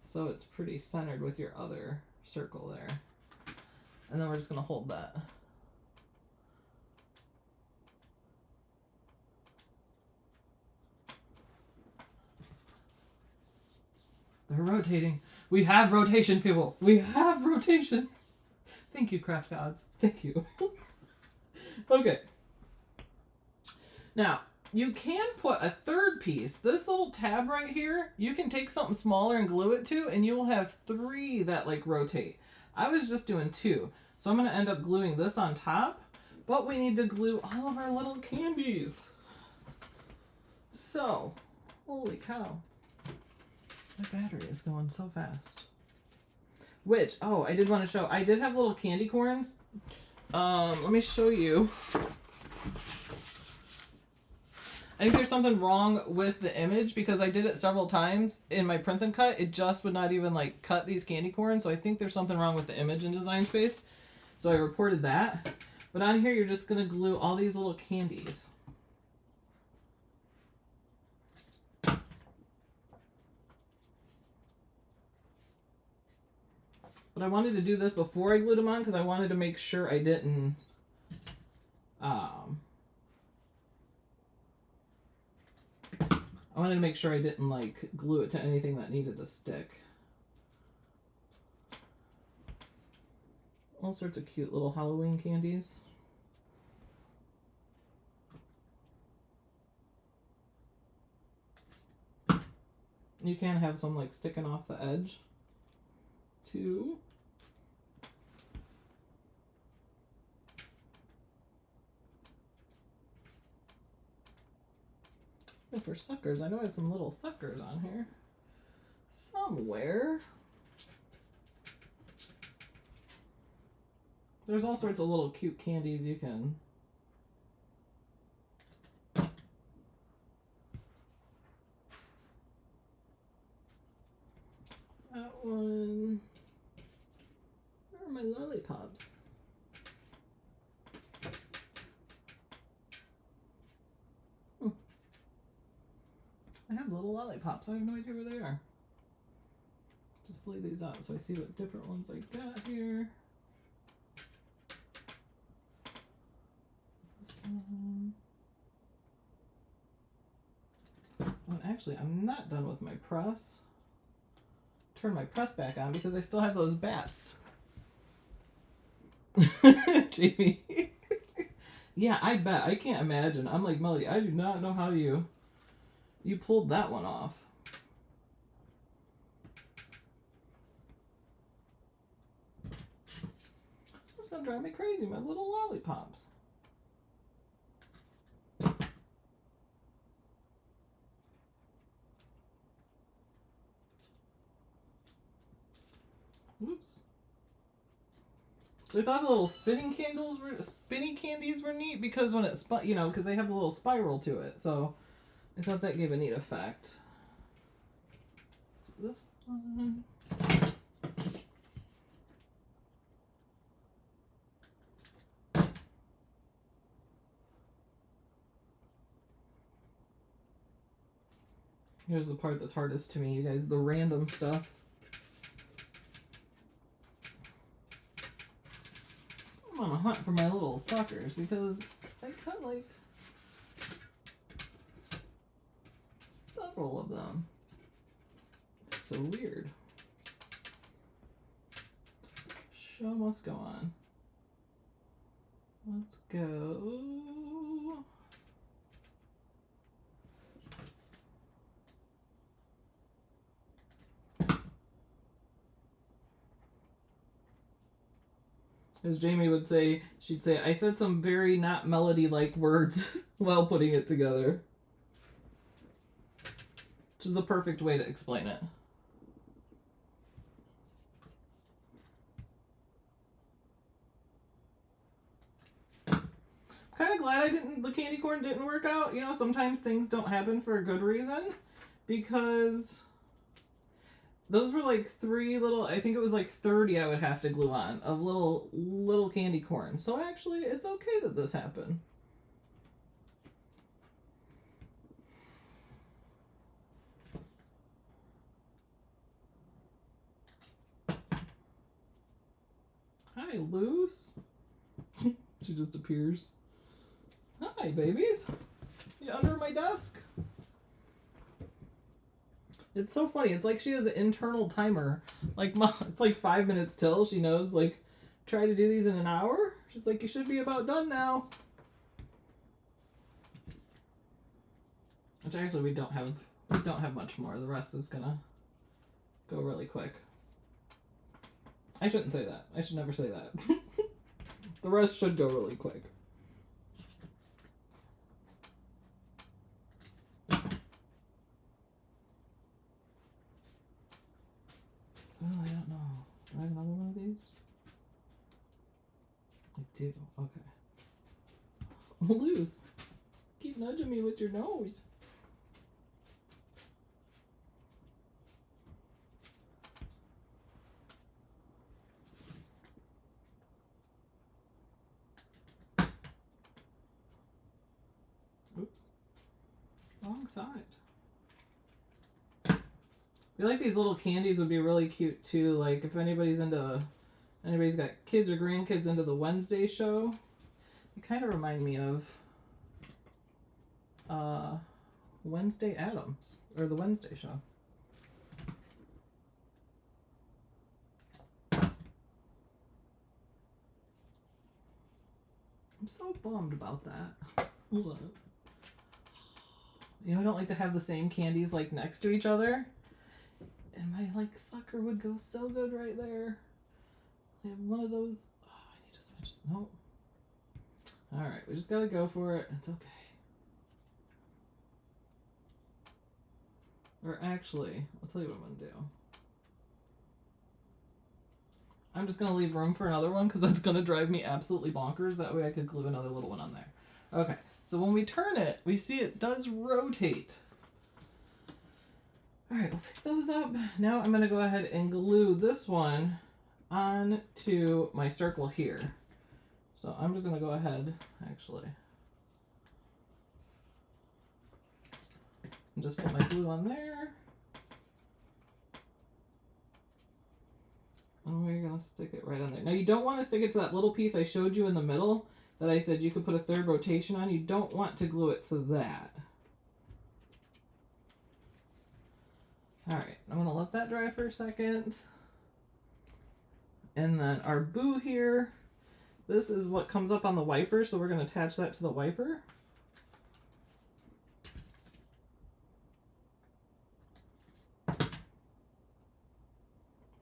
so it's pretty centered with your other circle there. And then we're just going to hold that. They're rotating. We have rotation, people. We have rotation. Thank you, craft gods. Thank you. Okay. Now, you can put a third piece. This little tab right here, you can take something smaller and glue it to, and you'll have 3 that like rotate. I was just doing 2. So I'm going to end up gluing this on top, but we need to glue all of our little candies. So, holy cow. My battery is going so fast. Which, oh, I did want to show. I did have little candy corns. Let me show you. I think there's something wrong with the image because I did it several times in my print and cut. It just would not even like cut these candy corns. So I think there's something wrong with the image in Design Space. So I reported that. But on here, you're just going to glue all these little candies. But I wanted to do this before I glued them on because I wanted to make sure I didn't like glue it to anything that needed to stick. All sorts of cute little Halloween candies. You can have some like sticking off the edge too. And for suckers, I know I have some little suckers on here somewhere. There's all sorts of little cute candies you can. That one. Where are my lollipops? I have little lollipops. I have no idea where they are. Just lay these out so I see what different ones I got here. This one. Oh, actually, I'm not done with my press. Turn my press back on because I still have those bats. Jamie. Yeah, I bet. I can't imagine. I'm like, Melody, I do not know how you pulled that one off. That's gonna drive me crazy, my little lollipops. Oops. So I thought the little spinning candies were neat because when it spun, you know, because they have the little spiral to it. So I thought that gave a neat effect. This one. Here's the part that's hardest to me, you guys, the random stuff. I'm on a hunt for my little suckers because I cut like several of them. It's so weird. Show must go on. Let's go. As Jamie would say, she'd say, I said some very not Melody-like words while putting it together. Which is the perfect way to explain it. Kind of glad the candy corn didn't work out. You know, sometimes things don't happen for a good reason. Because those were like 3 little, I think it was like 30 I would have to glue on of little candy corn. So actually, it's okay that this happened. Hi, Luce. She just appears. Hi, babies. You under my desk? It's so funny. It's like she has an internal timer. Like, Mom, it's like 5 minutes till. She knows, like, try to do these in an hour. She's like, you should be about done now. Which actually we don't have much more. The rest is gonna go really quick. I shouldn't say that. I should never say that. The rest should go really quick. Oh, I don't know. Do I have another one of these? I do. Okay. Loose. Keep nudging me with your nose. Oops. Wrong side. I feel like these little candies would be really cute too. Like if anybody's got kids or grandkids into the Wednesday show, they kind of remind me of Wednesday Addams or the Wednesday show. I'm so bummed about that. Hold on. You know, I don't like to have the same candies like next to each other. And my like sucker would go so good right there. I have one of those. Oh, I need to switch. Nope. All right, we just gotta go for it. It's okay. Or actually, I'll tell you what I'm gonna do. I'm just gonna leave room for another one because that's gonna drive me absolutely bonkers. That way I could glue another little one on there. Okay, so when we turn it, we see it does rotate. All right, we'll pick those up. Now I'm gonna go ahead and glue this one onto my circle here. So I'm just gonna go ahead, actually, and just put my glue on there. And we're gonna stick it right on there. Now you don't want to stick it to that little piece I showed you in the middle that I said you could put a third rotation on. You don't want to glue it to that. All right, I'm gonna let that dry for a second. And then our boo here, this is what comes up on the wiper, so we're gonna attach that to the wiper.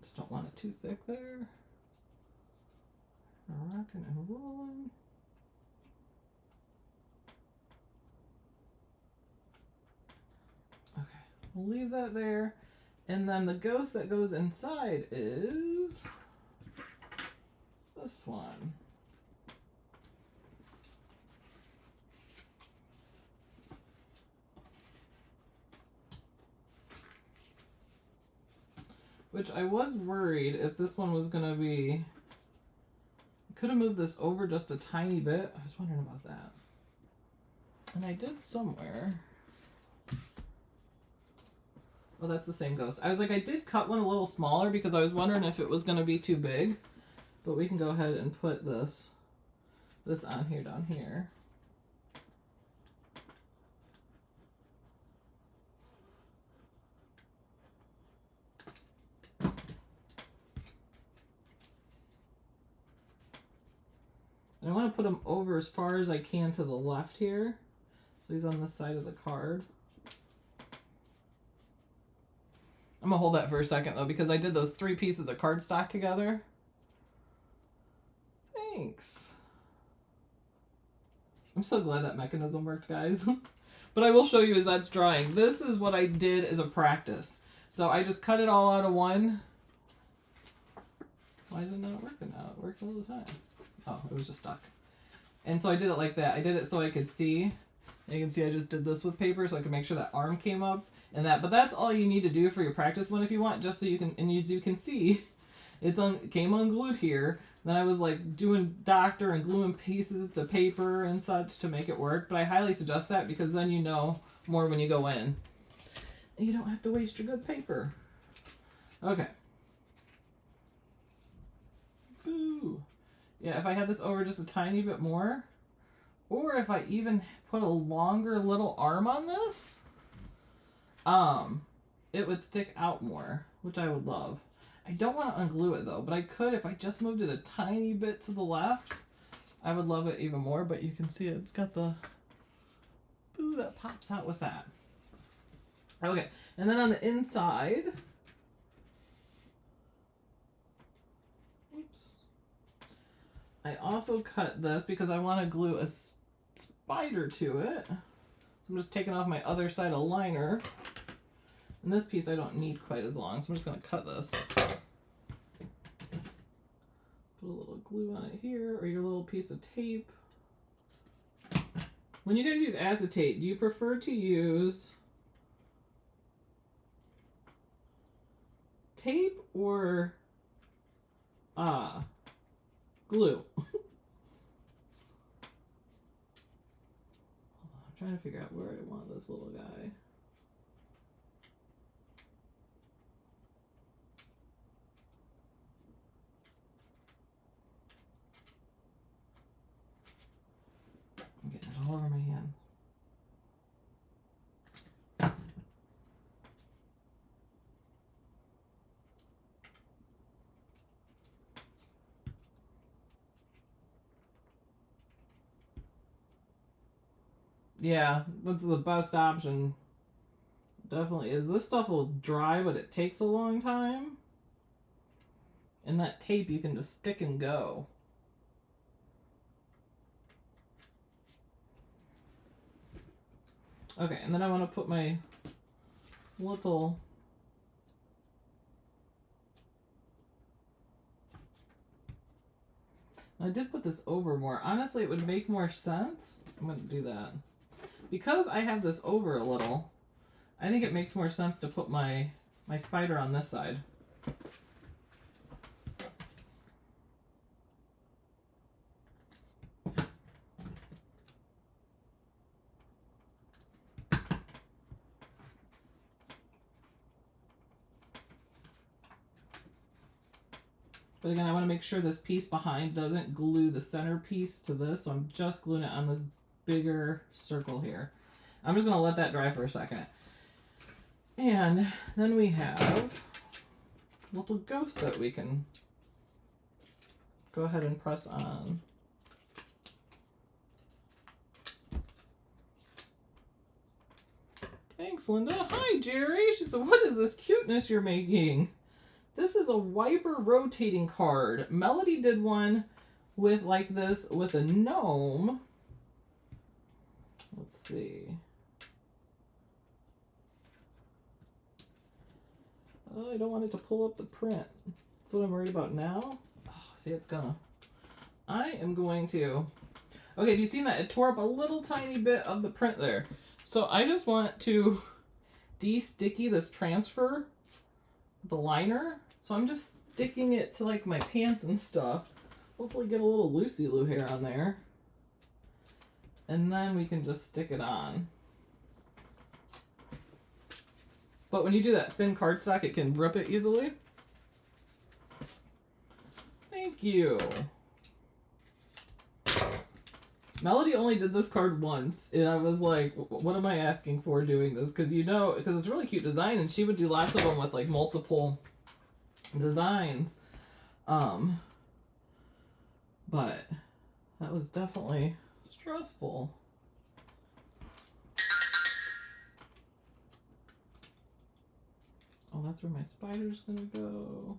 Just don't want it too thick there. Rocking and rolling. Okay, we'll leave that there. And then the ghost that goes inside is this one. Which I was worried if this one was gonna be, could have moved this over just a tiny bit. I was wondering about that. And I did somewhere. Oh, that's the same ghost. I was like, I did cut one a little smaller because I was wondering if it was gonna be too big. But we can go ahead and put this on here, down here. And I want to put him over as far as I can to the left here. So he's on this side of the card. I'm going to hold that for a second though because I did those 3 pieces of cardstock together. Thanks. I'm so glad that mechanism worked, guys. But I will show you as that's drying. This is what I did as a practice. So I just cut it all out of one. Why is it not working now? It works all the time. Oh, it was just stuck. And so I did it like that. I did it so I could see. And you can see I just did this with paper so I could make sure that arm came up and that. But that's all you need to do for your practice one if you want, just so you can, and as you can see, it came unglued here. Then I was like doing doctor and gluing pieces to paper and such to make it work. But I highly suggest that because then you know more when you go in. And you don't have to waste your good paper. Okay. Boo. Yeah, if I had this over just a tiny bit more, or if I even put a longer little arm on this, it would stick out more, which I would love. I don't want to unglue it though, but I could if I just moved it a tiny bit to the left. I would love it even more, but you can see it's got the boo that pops out with that. Okay, and then on the inside, oops. I also cut this because I want to glue a spider to it. So I'm just taking off my other side of liner. And this piece I don't need quite as long, so I'm just going to cut this. Put a little glue on it here, or your little piece of tape. When you guys use acetate, do you prefer to use tape or glue? I'm trying to figure out where I want this little guy. I'm getting it all over my hand. Yeah, that's the best option. Definitely is. This stuff will dry, but it takes a long time. And that tape you can just stick and go. Okay, and then I want to put my little I did put this over more. Honestly, it would make more sense. I'm going to do that. Because I have this over a little, I think it makes more sense to put my spider on this side. But again, I want to make sure this piece behind doesn't glue the center piece to this, so I'm just gluing it on this bigger circle here. I'm just going to let that dry for a second. And then we have a little ghost that we can go ahead and press on. Thanks, Linda. Hi, Jerry. She said, what is this cuteness you're making? This is a wiper rotating card. Melody did one with like this with a gnome. Let's see. Oh, I don't want it to pull up the print. That's what I'm worried about now. Oh, see, it's gonna. I am going to. Okay, do you see that? It tore up a little tiny bit of the print there. So I just want to de-sticky this transfer, the liner. So I'm just sticking it to like my pants and stuff. Hopefully get a little loosey-loo hair on there. And then we can just stick it on. But when you do that thin cardstock, it can rip it easily. Thank you. Melody only did this card once, and I was like, what am I asking for doing this? Because because it's a really cute design, and she would do lots of them with like multiple designs. But that was definitely stressful. Oh, that's where my spider's gonna go.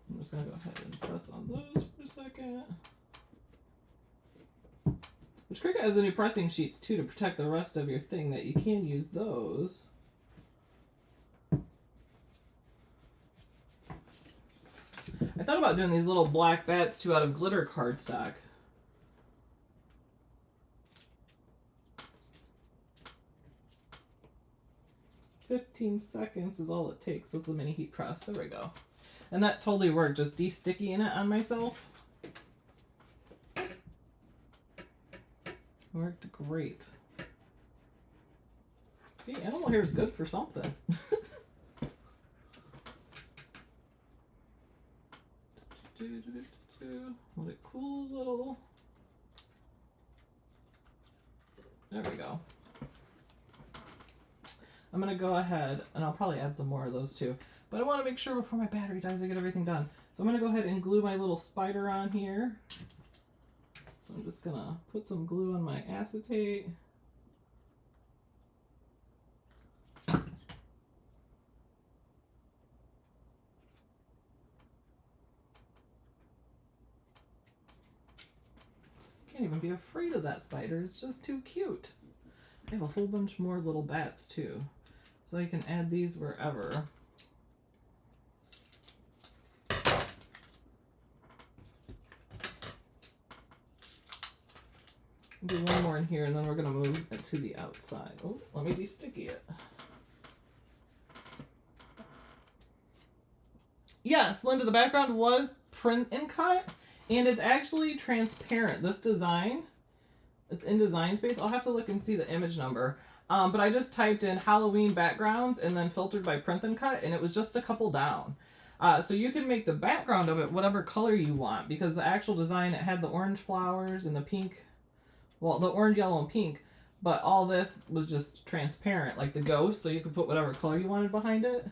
I'm just gonna go ahead and press on those for a second. Which Cricut has the new pressing sheets too to protect the rest of your thing, that you can use those. I thought about doing these little black bats too out of glitter cardstock. "15 seconds is all it takes with the mini heat press." There we go. And that totally worked, just de-stickying it on myself. Worked great. See, animal hair is good for something. Let it cool a little. There we go. I'm going to go ahead, and I'll probably add some more of those too. But I want to make sure before my battery dies I get everything done. So I'm going to go ahead and glue my little spider on here. So I'm just going to put some glue on my acetate. Can't even be afraid of that spider. It's just too cute. I have a whole bunch more little bats too. So you can add these wherever. Do one more in here, and then we're going to move it to the outside. Oh, let me de-sticky it. Yes, Linda, the background was print and cut, and it's actually transparent. This design, it's in Design Space. I'll have to look and see the image number. But I just typed in Halloween backgrounds and then filtered by print and cut, and it was just a couple down. So you can make the background of it whatever color you want, because the actual design, it had the orange flowers and the pink. Well, the orange, yellow, and pink, but all this was just transparent, like the ghost, so you could put whatever color you wanted behind it.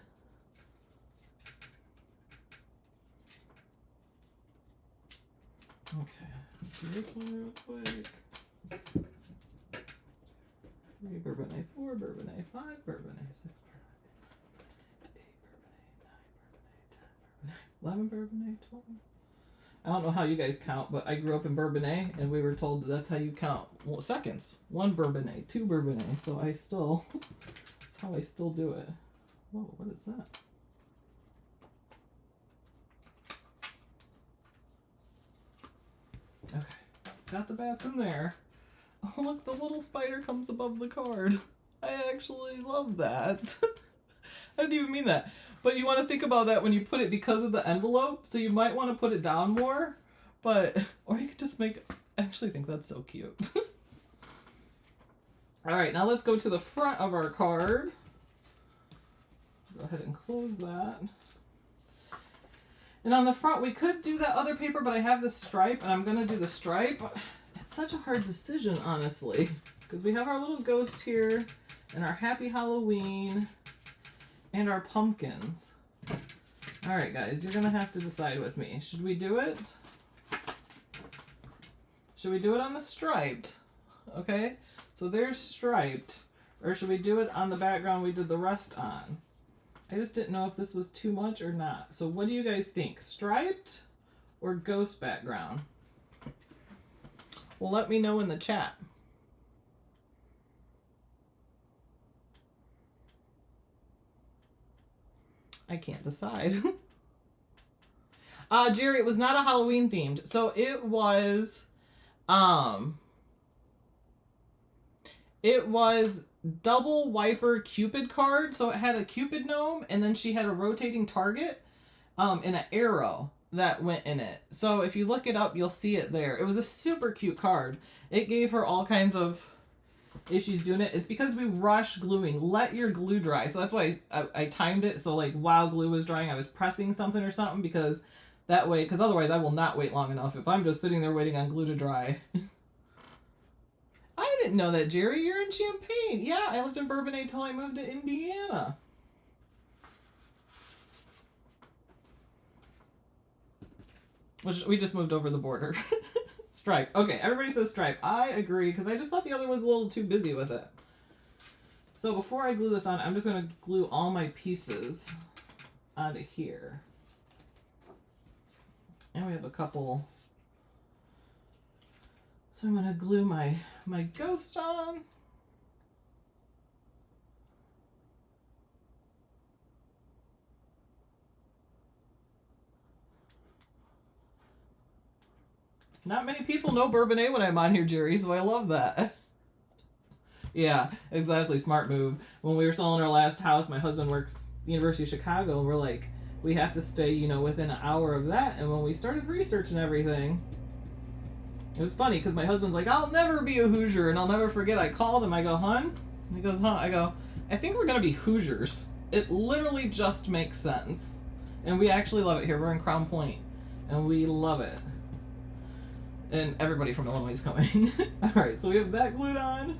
Okay, do this one real quick. 3 Bourbonnais, 4 Bourbonnais, 5 Bourbonnais, 6 Bourbonnais, 8 Bourbonnais, 9 Bourbonnais, 10 Bourbonnais, 11 Bourbonnais, 12. I don't know how you guys count, but I grew up in Bourbonnais, and we were told that's how you count seconds. 1 Bourbonnais, 2 Bourbonnais. So I still, that's how I still do it. Whoa, what is that? Okay, got the bathroom there. Oh, look, the little spider comes above the card. I actually love that. I didn't even mean that. But you want to think about that when you put it because of the envelope. So you might want to put it down more. But, or you could just make, I actually think that's so cute. All right, now let's go to the front of our card. Go ahead and close that. And on the front, we could do that other paper, but I have this stripe, and I'm going to do the stripe. It's such a hard decision, honestly, because we have our little ghost here, and our Happy Halloween, and our pumpkins. All right, guys, you're going to have to decide with me. Should we do it? Should we do it on the striped? Okay, so there's striped. Or should we do it on the background we did the rest on? I just didn't know if this was too much or not. So what do you guys think? Striped or ghost background? Well, let me know in the chat. I can't decide. Jerry, it was not a Halloween themed. So it was double wiper Cupid card. So it had a Cupid gnome, and then she had a rotating target and an arrow that went in it. So if you look it up, you'll see it there. It was a super cute card. It gave her all kinds of issues doing it. It's because we rush gluing. Let your glue dry. So that's why I timed it. So like while glue was drying, I was pressing something or something, because that way, because otherwise I will not wait long enough if I'm just sitting there waiting on glue to dry. I didn't know that, Jerry. You're in Champaign. Yeah, I lived in Bourbonnais till I moved to Indiana. Which we just moved over the border. Stripe. Okay, everybody says stripe. I agree, because I just thought the other was a little too busy with it. So before I glue this on, I'm just going to glue all my pieces onto here. And we have a couple. So I'm going to glue my ghost on. Not many people know Bourbonnais when I'm on here, Jerry, so I love that. Yeah, exactly. Smart move. When we were selling our last house, my husband works at the University of Chicago, and we're like, we have to stay, you know, within an hour of that. And when we started researching everything, it was funny because my husband's like, I'll never be a Hoosier. And I'll never forget, I called him. I go, hun? And he goes, huh? I go, I think we're going to be Hoosiers. It literally just makes sense. And we actually love it here. We're in Crown Point, and we love it. And everybody from Illinois is coming. All right, so we have that glued on.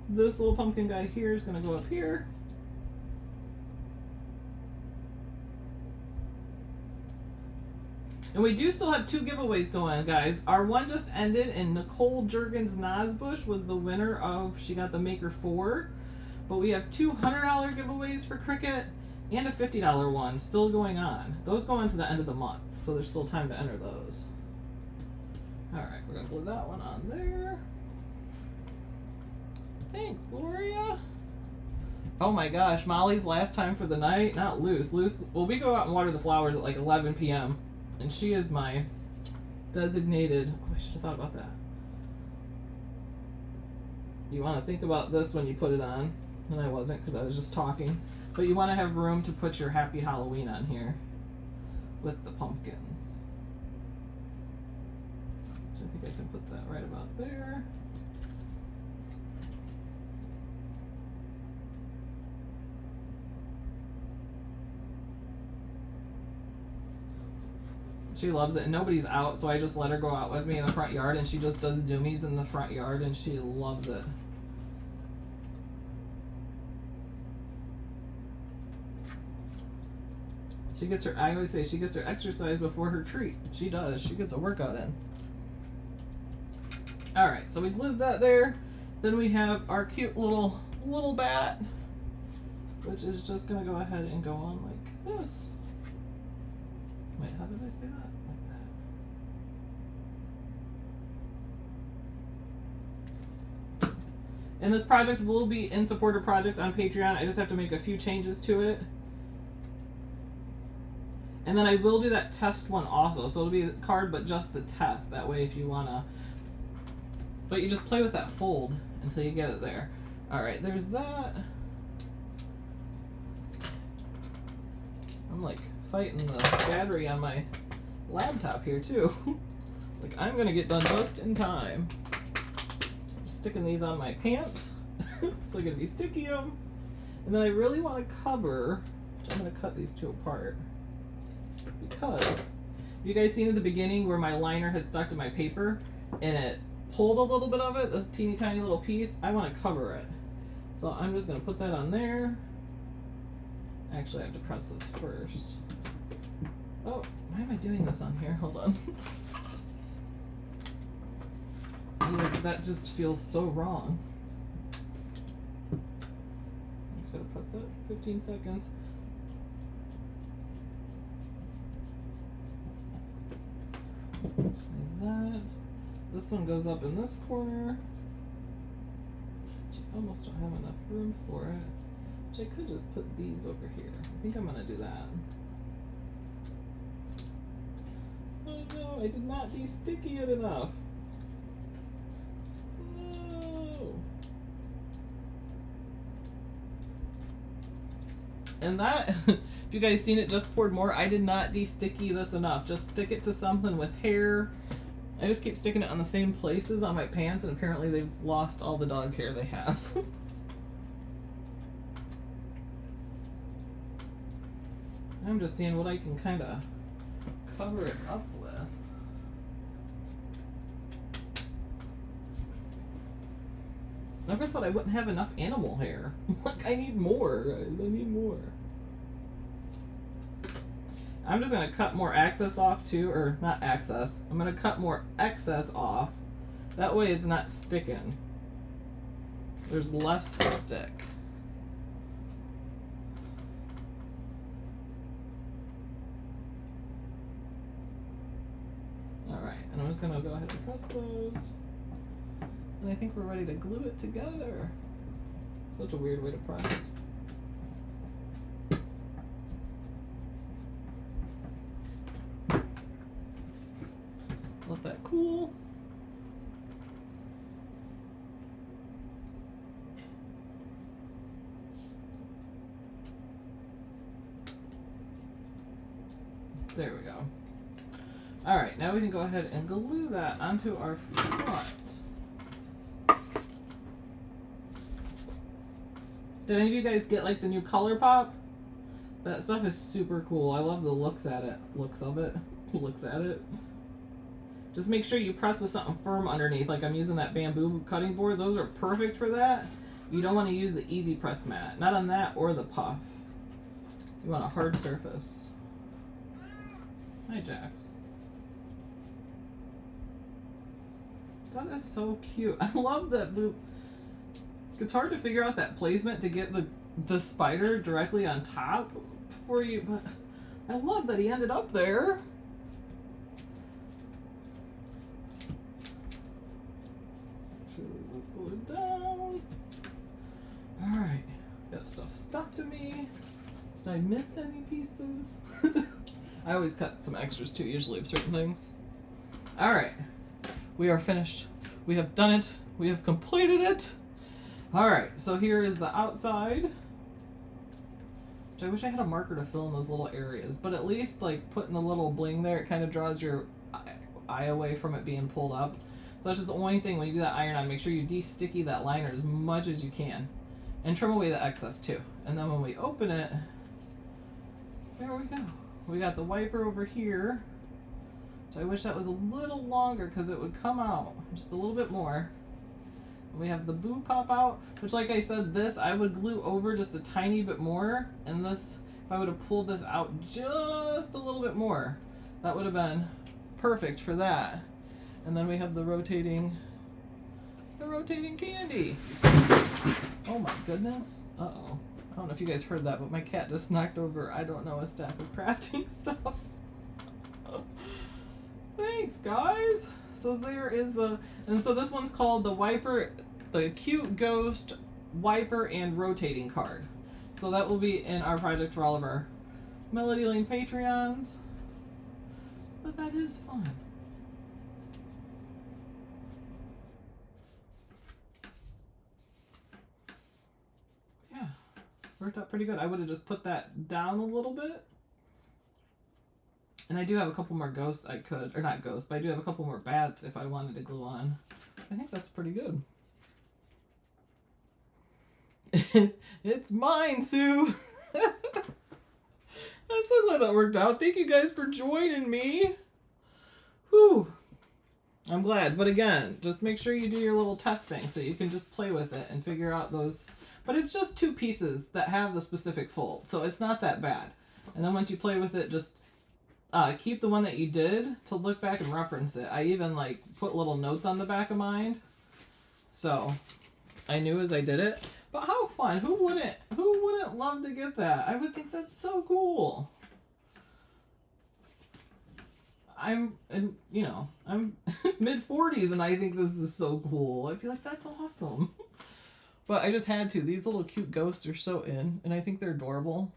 This little pumpkin guy here is going to go up here. And we do still have 2 giveaways going, guys. Our one just ended, and Nicole Jurgens Nosbush was the winner of, she got the Maker 4. But we have 2 $100 giveaways for Cricut and a $50 one still going on. Those go on to the end of the month, so there's still time to enter those. All right, we're gonna glue that one on there. Thanks, Gloria. Oh my gosh, Molly's last time for the night, not Luce. Luce, well, we go out and water the flowers at like 11 p.m. and she is my designated, oh, I should have thought about that. You want to think about this when you put it on, and I wasn't because I was just talking, but you want to have room to put your Happy Halloween on here with the pumpkins. So I think I can put that right about there. She loves it, and nobody's out, so I just let her go out with me in the front yard, and she just does zoomies in the front yard, and she loves it. She gets her, I always say she gets her exercise before her treat. She does. She gets a workout in. Alright, so we glued that there. Then we have our cute little bat, which is just going to go ahead and go on like this. Wait, how did I say that? Like that. And this project will be in supporter projects on Patreon. I just have to make a few changes to it. And then I will do that test one also. So it'll be a card, but just the test. That way if you want to... But you just play with that fold until you get it there. Alright, there's that. I'm like fighting the battery on my laptop here too. Like I'm gonna get done just in time. Just sticking these on my pants. So I gotta de-sticky them. And then I really want to cover, which I'm gonna cut these two apart. Because you guys seen at the beginning where my liner had stuck to my paper and it pulled a little bit of it, this teeny tiny little piece. I want to cover it. So I'm just going to put that on there. Actually, I have to press this first. Oh, why am I doing this on here? Hold on. That just feels so wrong. I'm just going to press that for 15 seconds. Like that. This one goes up in this corner. Which I almost don't have enough room for it. Which I could just put these over here. I think I'm gonna do that. Oh no, I did not de-sticky it enough. No. And that, if you guys seen it just poured more, I did not de-sticky this enough. Just stick it to something with hair. I just keep sticking it on the same places on my pants, and apparently they've lost all the dog hair they have. I'm just seeing what I can kind of cover it up with. Never thought I wouldn't have enough animal hair. Like, I need more. I need more. I'm just going to cut more excess off too, or not excess. I'm going to cut more excess off. That way it's not sticking. There's less stick. Alright, and I'm just going to go ahead and press those. And I think we're ready to glue it together. Such a weird way to press. Let that cool. There we go. Alright, now we can go ahead and glue that onto our front. Did any of you guys get like the new Color Pop? That stuff is super cool. I love the looks of it. Looks at it. Just make sure you press with something firm underneath. Like I'm using that bamboo cutting board. Those are perfect for that. You don't want to use the easy press mat. Not on that or the puff. You want a hard surface. Hi, Jax. That is so cute. I love that. It's hard to figure out that placement to get the spider directly on top for you, but I love that he ended up there. Let's glue it down. Alright, got stuff stuck to me. Did I miss any pieces? I always cut some extras too, usually, of certain things. Alright, we are finished. We have done it. We have completed it. Alright, so here is the outside. Which I wish I had a marker to fill in those little areas, but at least like putting the little bling there, it kind of draws your eye away from it being pulled up. So that's just the only thing when you do that iron on, make sure you de-sticky that liner as much as you can. And trim away the excess too. And then when we open it, there we go. We got the wiper over here. So I wish that was a little longer because it would come out just a little bit more. We have the boo pop out, which like I said, this I would glue over just a tiny bit more. And this, if I would have pulled this out just a little bit more, that would have been perfect for that. And then we have the rotating the rotating candy. Oh my goodness. Uh-oh. I don't know if you guys heard that, but my cat just knocked over, I don't know, a stack of crafting stuff. Thanks, guys. So there is and so this one's called the wiper, the cute ghost wiper and rotating card. So that will be in our project for all of our Melody Lane Patreons. But that is fun. Yeah, worked out pretty good. I would have just put that down a little bit. And I do have a couple more ghosts I could, or not ghosts, but I do have a couple more bats if I wanted to glue on. I think that's pretty good. It's mine, Sue. I'm so glad that worked out. Thank you guys for joining me. Whew. I'm glad. But again, just make sure you do your little testing so you can just play with it and figure out those. But it's just 2 pieces that have the specific fold, so it's not that bad. And then once you play with it, just keep the one that you did to look back and reference it. I even like put little notes on the back of mine, so I knew as I did it. But how fun! Who wouldn't love to get that? I would think that's so cool. I'm mid-40s and I think this is so cool. I'd be like, that's awesome. But I just had to. These little cute ghosts are so in, and I think they're adorable.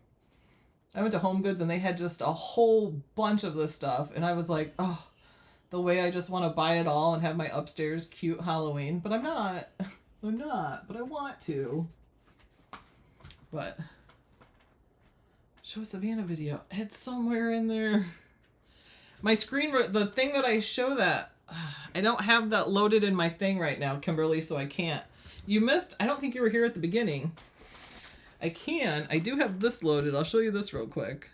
I went to Home Goods and they had just a whole bunch of this stuff, and I was like, oh, the way I just want to buy it all and have my upstairs cute Halloween. But I'm not. I'm not, but I want to. But show Savannah video. It's somewhere in there. My screen, the thing that I show that, I don't have that loaded in my thing right now, Kimberly, so I can't. You missed, I don't think you were here at the beginning. I do have this loaded. I'll show you this real quick.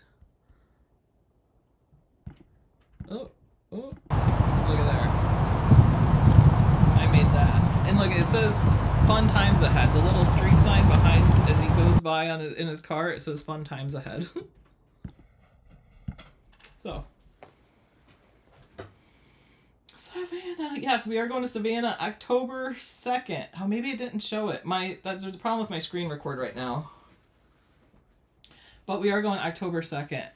Oh, look at there. I made that. And look, it says fun times ahead. The little street sign behind as he goes by in his car, it says fun times ahead. So. Savannah. Yes, we are going to Savannah October 2nd. Oh, maybe it didn't show it. There's a problem with my screen record right now. But we are going October 2nd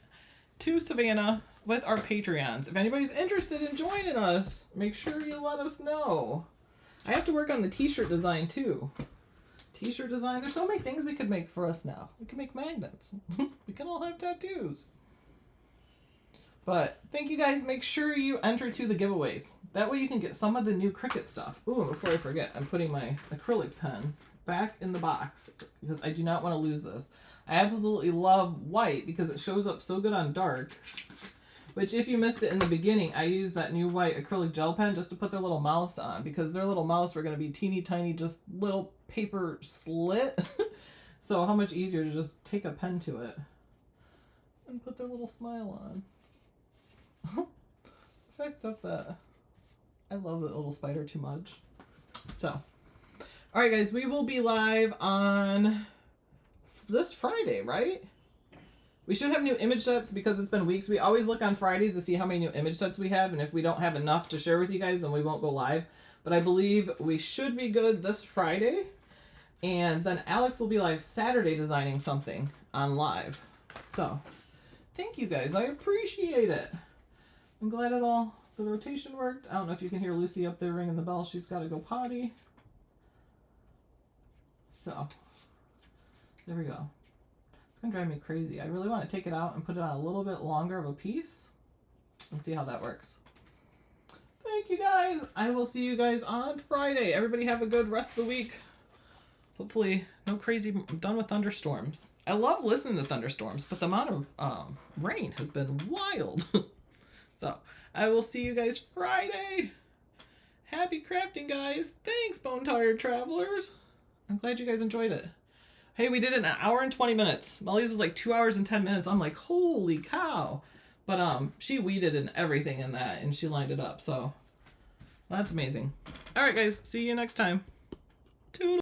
to Savannah with our Patreons. If anybody's interested in joining us, make sure you let us know. I have to work on the t-shirt design too. T-shirt design. There's so many things we could make for us now. We can make magnets. We can all have tattoos. But thank you guys. Make sure you enter to the giveaways. That way you can get some of the new Cricut stuff. Ooh, before I forget, I'm putting my acrylic pen back in the box because I do not want to lose this. I absolutely love white because it shows up so good on dark. Which, if you missed it in the beginning, I used that new white acrylic gel pen just to put their little mouths on, because their little mouths were going to be teeny tiny, just little paper slit. So how much easier to just take a pen to it and put their little smile on. The fact that I love that little spider too much. So, alright guys, we will be live on this Friday, right? We should have new image sets because it's been weeks. We always look on Fridays to see how many new image sets we have, and if we don't have enough to share with you guys, then we won't go live. But I believe we should be good this Friday. And then Alex will be live Saturday designing something on live. So, thank you guys. I appreciate it. I'm glad the rotation worked. I don't know if you can hear Lucy up there ringing the bell. She's got to go potty. So, there we go. It's going to drive me crazy. I really want to take it out and put it on a little bit longer of a piece and see how that works. Thank you guys. I will see you guys on Friday. Everybody have a good rest of the week. Hopefully no crazy, I'm done with thunderstorms. I love listening to thunderstorms, but the amount of rain has been wild. So I will see you guys Friday. Happy crafting, guys. Thanks, Bone Tired Travelers. I'm glad you guys enjoyed it. Hey, we did it in 1 hour and 20 minutes. Molly's was like 2 hours and 10 minutes. I'm like, holy cow. But she weeded and everything in that, and she lined it up. So that's amazing. All right, guys. See you next time. Toodles.